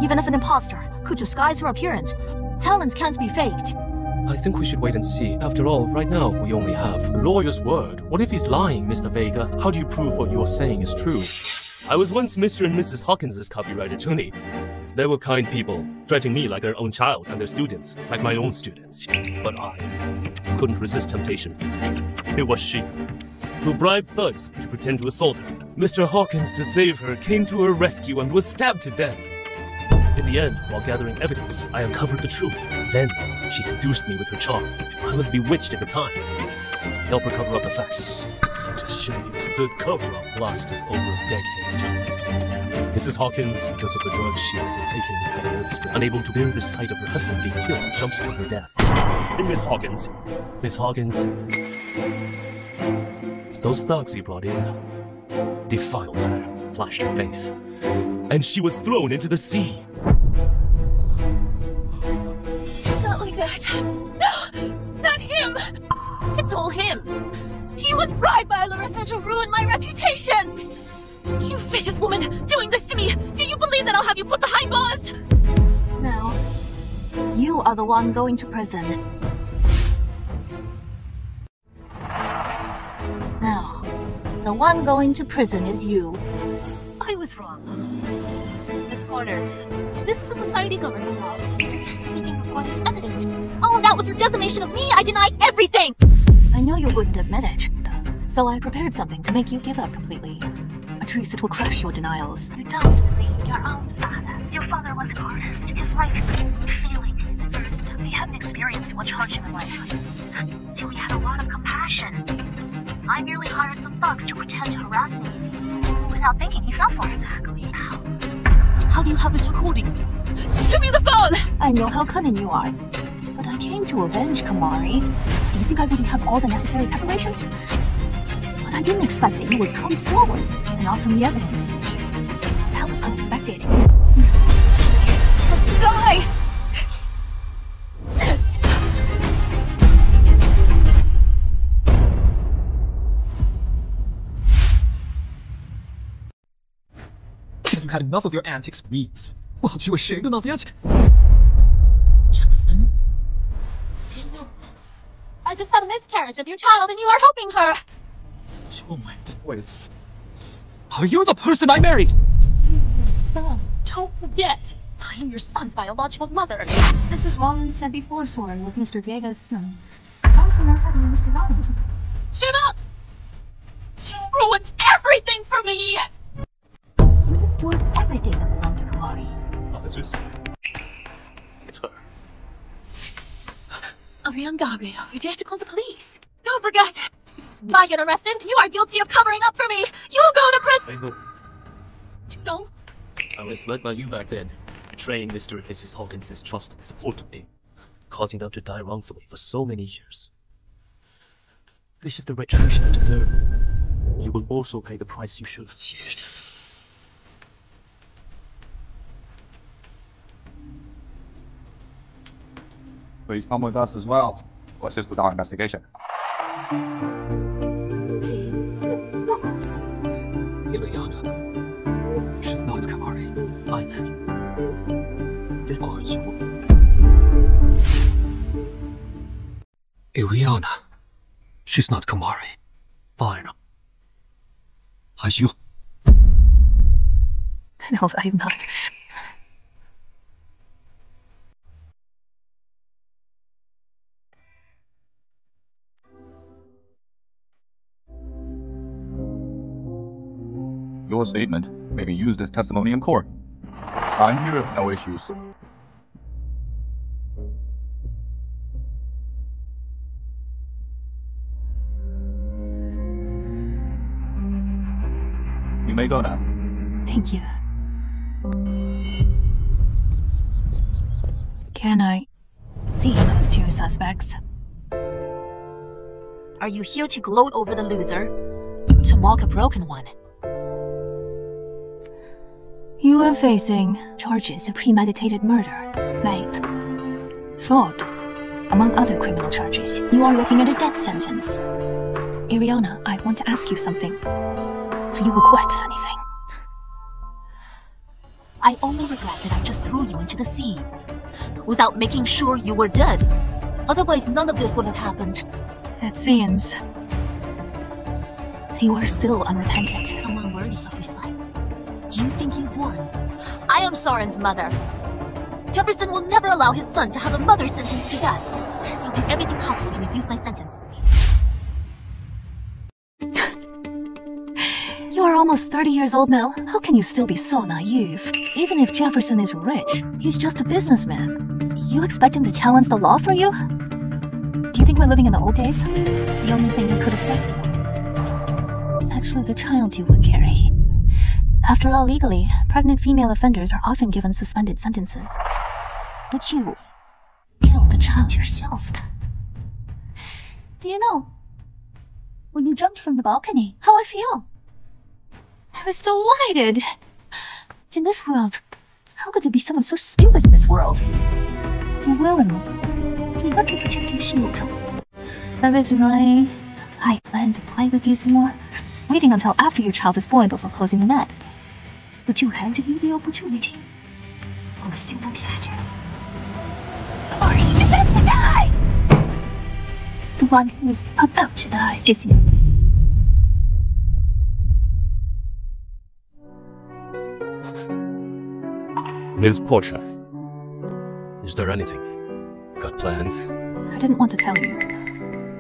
Even if an imposter could disguise her appearance, talents can't be faked. I think we should wait and see. After all, right now, we only have a lawyer's word. What if he's lying, Mr. Vega? How do you prove what you're saying is true? I was once Mr. and Mrs. Hawkins' copyright attorney. They were kind people, treating me like their own child and their students, like my own students. But I couldn't resist temptation. It was she who bribed thugs to pretend to assault her. Mr. Hawkins, to save her, came to her rescue and was stabbed to death. In the end, while gathering evidence, I uncovered the truth. Then, she seduced me with her charm. I was bewitched at the time. Help her cover up the facts. Such a shame. The cover-up lasted over a decade. Mrs. Hawkins, because of the drugs she had been taking, had a nervous breakdown. Unable to bear the sight of her husband being killed, jumped to her death. And Miss Hawkins, those thugs he brought in defiled her, flashed her face, and she was thrown into the sea. It's not like that. No, not him. It's all him. He was bribed by Larissa to ruin my reputation. You vicious woman, doing this to me. Do you believe that I'll have you put behind bars? No. You are the one going to prison. No. The one going to prison is you. I was wrong. Miss Porter, this is a society governed by law. Everything requires evidence. Oh, that was your defamation of me. I deny everything. I know you wouldn't admit it, so I prepared something to make you give up completely. A truth that will crush your denials. You don't believe your own father. Your father was an artist. His life was failing. First, we haven't experienced much hardship in lifetime. So we had a lot of compassion. I merely hired some thugs to pretend to harass me. Without thinking, he fell for it. Exactly. How do you have this recording? Give me the phone! I know how cunning you are. But I came to avenge Kamari. Do you think I wouldn't have all the necessary preparations? But I didn't expect that you would come forward and offer me evidence. That was unexpected. Let's die! you've had enough of your antics means. Well, you ashamed enough yet? Jefferson, you know this. I just had a miscarriage of your child and you are helping her. Oh my boys. Are you the person I married? Your son. Don't forget. I am your son's biological mother. Mrs. Rollins said before Soren was Mr. Viega's son. I also know suddenly Mr. Rollins. Shut up! You ruined everything for me! You ruined everything that belonged to Kamari. Officers, it's her. Ariane Gabriel, you dare to call the police? Don't forget! If I get arrested, you are guilty of covering up for me! You'll go to prison! I know. You know? I was led by you back then, betraying Mr. and Mrs. Hawkins' trust and support of me, causing them to die wrongfully for so many years. This is the retribution you deserve. You will also pay the price you should. Please come with us as well. To assist with our investigation. Aiyana. She's not Kamari. I am. Then are you? Aiyana. She's not Kamari. Fine. Are you? No, I'm not. Your statement may be used as testimony in court. I'm here if no issues. You may go now. Thank you. Can I see those two suspects? Are you here to gloat over the loser? To mock a broken one? You are facing charges of premeditated murder, rape, fraud, among other criminal charges. You are looking at a death sentence. Aiyana, I want to ask you something. Do you regret anything? I only regret that I just threw you into the sea, without making sure you were dead. Otherwise, none of this would have happened. It seems you are still unrepentant. Someone worthy of respect. Do you think you've won? I am Soren's mother. Jefferson will never allow his son to have a mother sentenced to death. He'll do everything possible to reduce my sentence. You are almost 30 years old now. How can you still be so naive? Even if Jefferson is rich, he's just a businessman. You expect him to challenge the law for you? Do you think we're living in the old days? The only thing that could have saved you is actually the child you would carry. After all, legally, pregnant female offenders are often given suspended sentences. But you killed the child yourself. Do you know, when you jumped from the balcony, how I feel? I was delighted. In this world, how could there be someone so stupid in this world? You willingly gave up your protective shield. Originally, I planned to play with you some more, waiting until after your child is born before closing the net. But you handed me the opportunity on a simple platter. Or he deserves to die! The one who's about to die is you. Ms. Porter, is there anything? Got plans? I didn't want to tell you,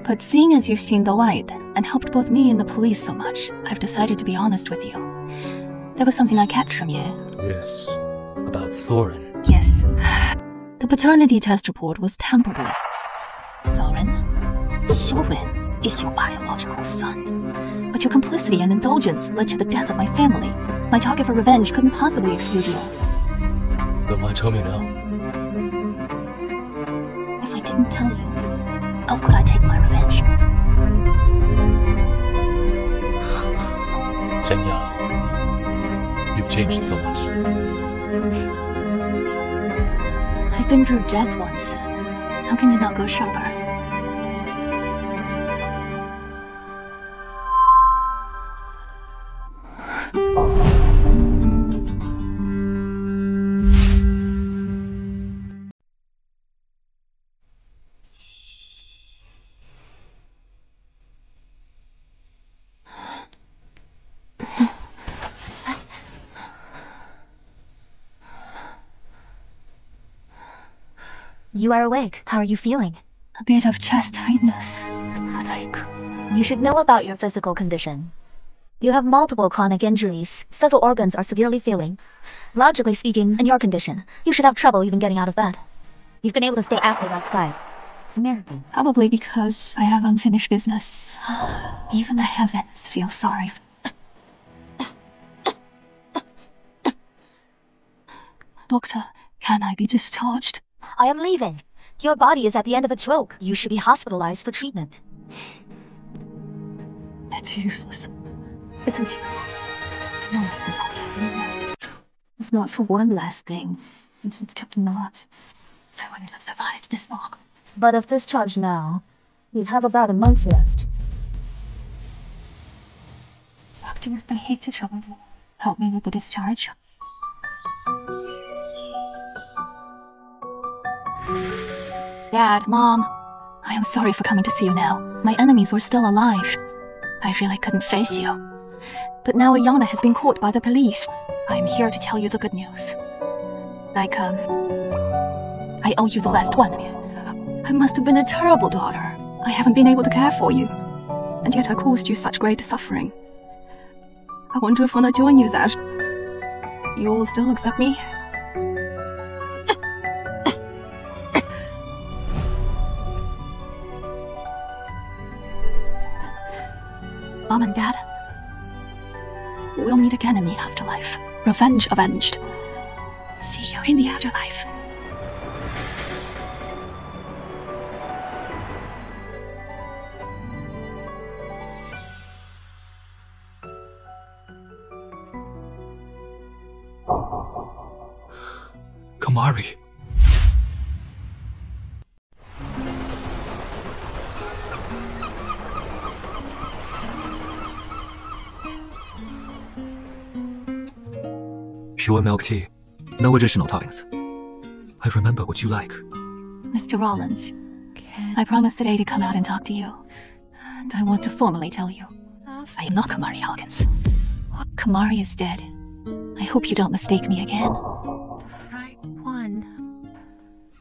but seeing as you've seen the light and helped both me and the police so much, I've decided to be honest with you. There was something I kept from you. Yes, about Soren. Yes. The paternity test report was tampered with. Soren is your biological son. But your complicity and indulgence led to the death of my family. My target for revenge couldn't possibly exclude you. Then why tell me now? If I didn't tell you, how could I take my revenge? Zhenya, you've changed so much. I've been through death once. How can you not go sharper? You are awake. How are you feeling? A bit of chest tightness. Headache. You should know about your physical condition. You have multiple chronic injuries. Several organs are severely failing. Logically speaking, in your condition, you should have trouble even getting out of bed. You've been able to stay active outside. It's a miracle. Probably because I have unfinished business. Even the heavens feel sorry. Doctor, can I be discharged? I am leaving. Your body is at the end of its rope. You should be hospitalized for treatment. It's useless. It's a... No, if not for one last thing, it's what's kept him alive. I wouldn't have survived this long. But if discharged now, you'd have about a month left. Doctor, I hate to trouble you. Help me with the discharge. Dad, Mom, I am sorry for coming to see you now. My enemies were still alive. I really couldn't face you. But now Aiyana has been caught by the police. I am here to tell you the good news. I owe you the last one. I must have been a terrible daughter. I haven't been able to care for you. And yet I caused you such great suffering. I wonder if when I join you that, you'll still accept me? Mom and Dad, we'll meet again in the afterlife. Revenge avenged. See you in the afterlife. Kamari. Pure milk tea. No additional toppings. I remember what you like. Mr. Rollins, I promised today to come out and talk to you. And I want to formally tell you, I am not Kamari Hawkins. Kamari is dead. I hope you don't mistake me again.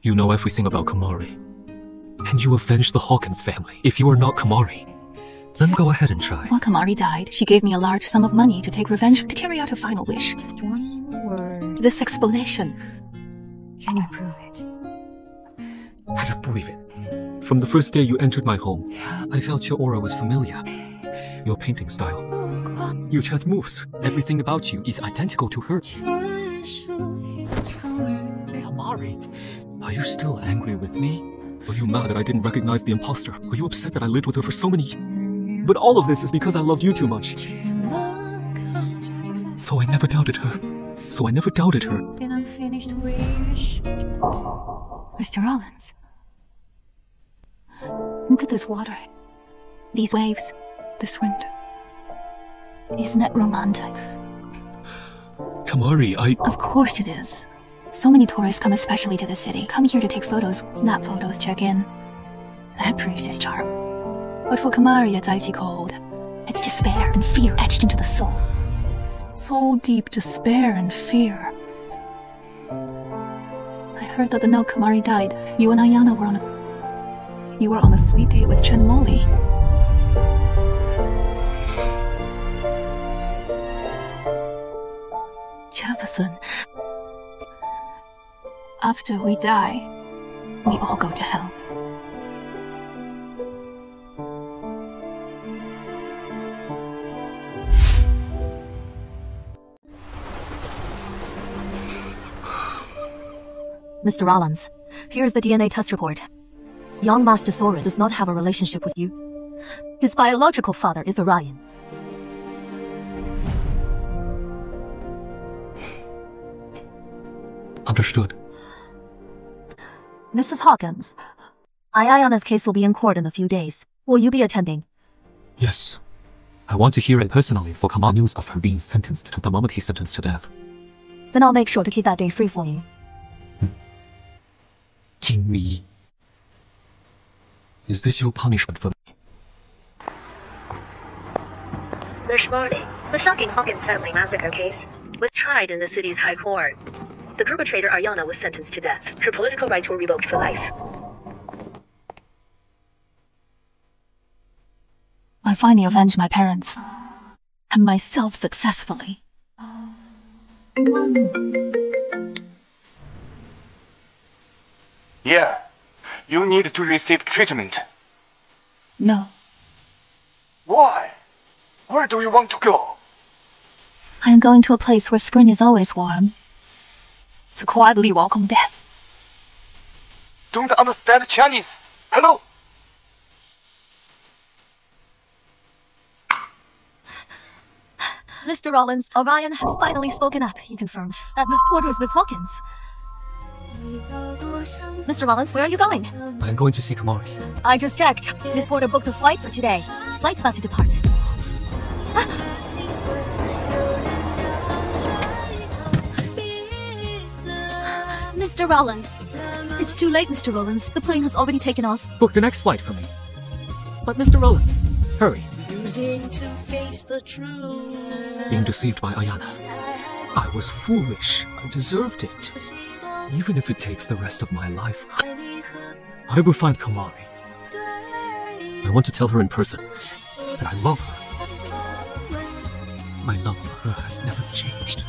You know everything about Kamari. And you avenged the Hawkins family. If you are not Kamari, then go ahead and try. When Kamari died, she gave me a large sum of money to take revenge, to carry out her final wish. Just one word. This explanation. Can you prove it? I don't believe it. From the first day you entered my home, I felt your aura was familiar. Your painting style. Your chess moves. Everything about you is identical to her. Kamari, are you still angry with me? Are you mad that I didn't recognize the imposter? Are you upset that I lived with her for so many... But all of this is because I loved you too much. So I never doubted her. An unfinished wish. Mr. Rollins. Look at this water. These waves. This wind. Isn't it romantic? Kamari, Of course it is. So many tourists come especially to the city. Come here to take photos, snap photos, check in. That proves his charm. But for Kamari, it's icy cold. It's despair and fear etched into the soul. Soul deep despair and fear. I heard that the night Kamari died, you and Aiyana were on a sweet date with Chen Molly. Jefferson. After we die, we all go to hell. Mr. Rollins, here's the DNA test report. Young Master Sora does not have a relationship with you. His biological father is Orion. Understood. Mrs. Hawkins, Aiyana's case will be in court in a few days. Will you be attending? Yes. I want to hear it personally for Kamari news of her being sentenced the moment he's sentenced to death. Then I'll make sure to keep that day free for you. King, is this your punishment for me? This morning, the shocking Hawkins family massacre case was tried in the city's high court. The perpetrator, Aiyana, was sentenced to death. Her political rights were revoked for life. I finally avenged my parents. And myself successfully. Yeah, you need to receive treatment. No. Why? Where do you want to go? I am going to a place where spring is always warm. To quietly welcome death. Don't understand Chinese. Hello? Mr. Rollins, Orion has finally spoken up. He confirmed that Miss Porter is Miss Hawkins. Mr. Rollins, where are you going? I'm going to see Kamari. I just checked. Miss Porter booked a flight for today. Flight's about to depart. Mr. Rollins. It's too late, Mr. Rollins. The plane has already taken off. Book the next flight for me. But Mr. Rollins, hurry. Being deceived by Aiyana. I was foolish. I deserved it. Even if it takes the rest of my life, I will find Kamari. I want to tell her in person that I love her. My love for her has never changed.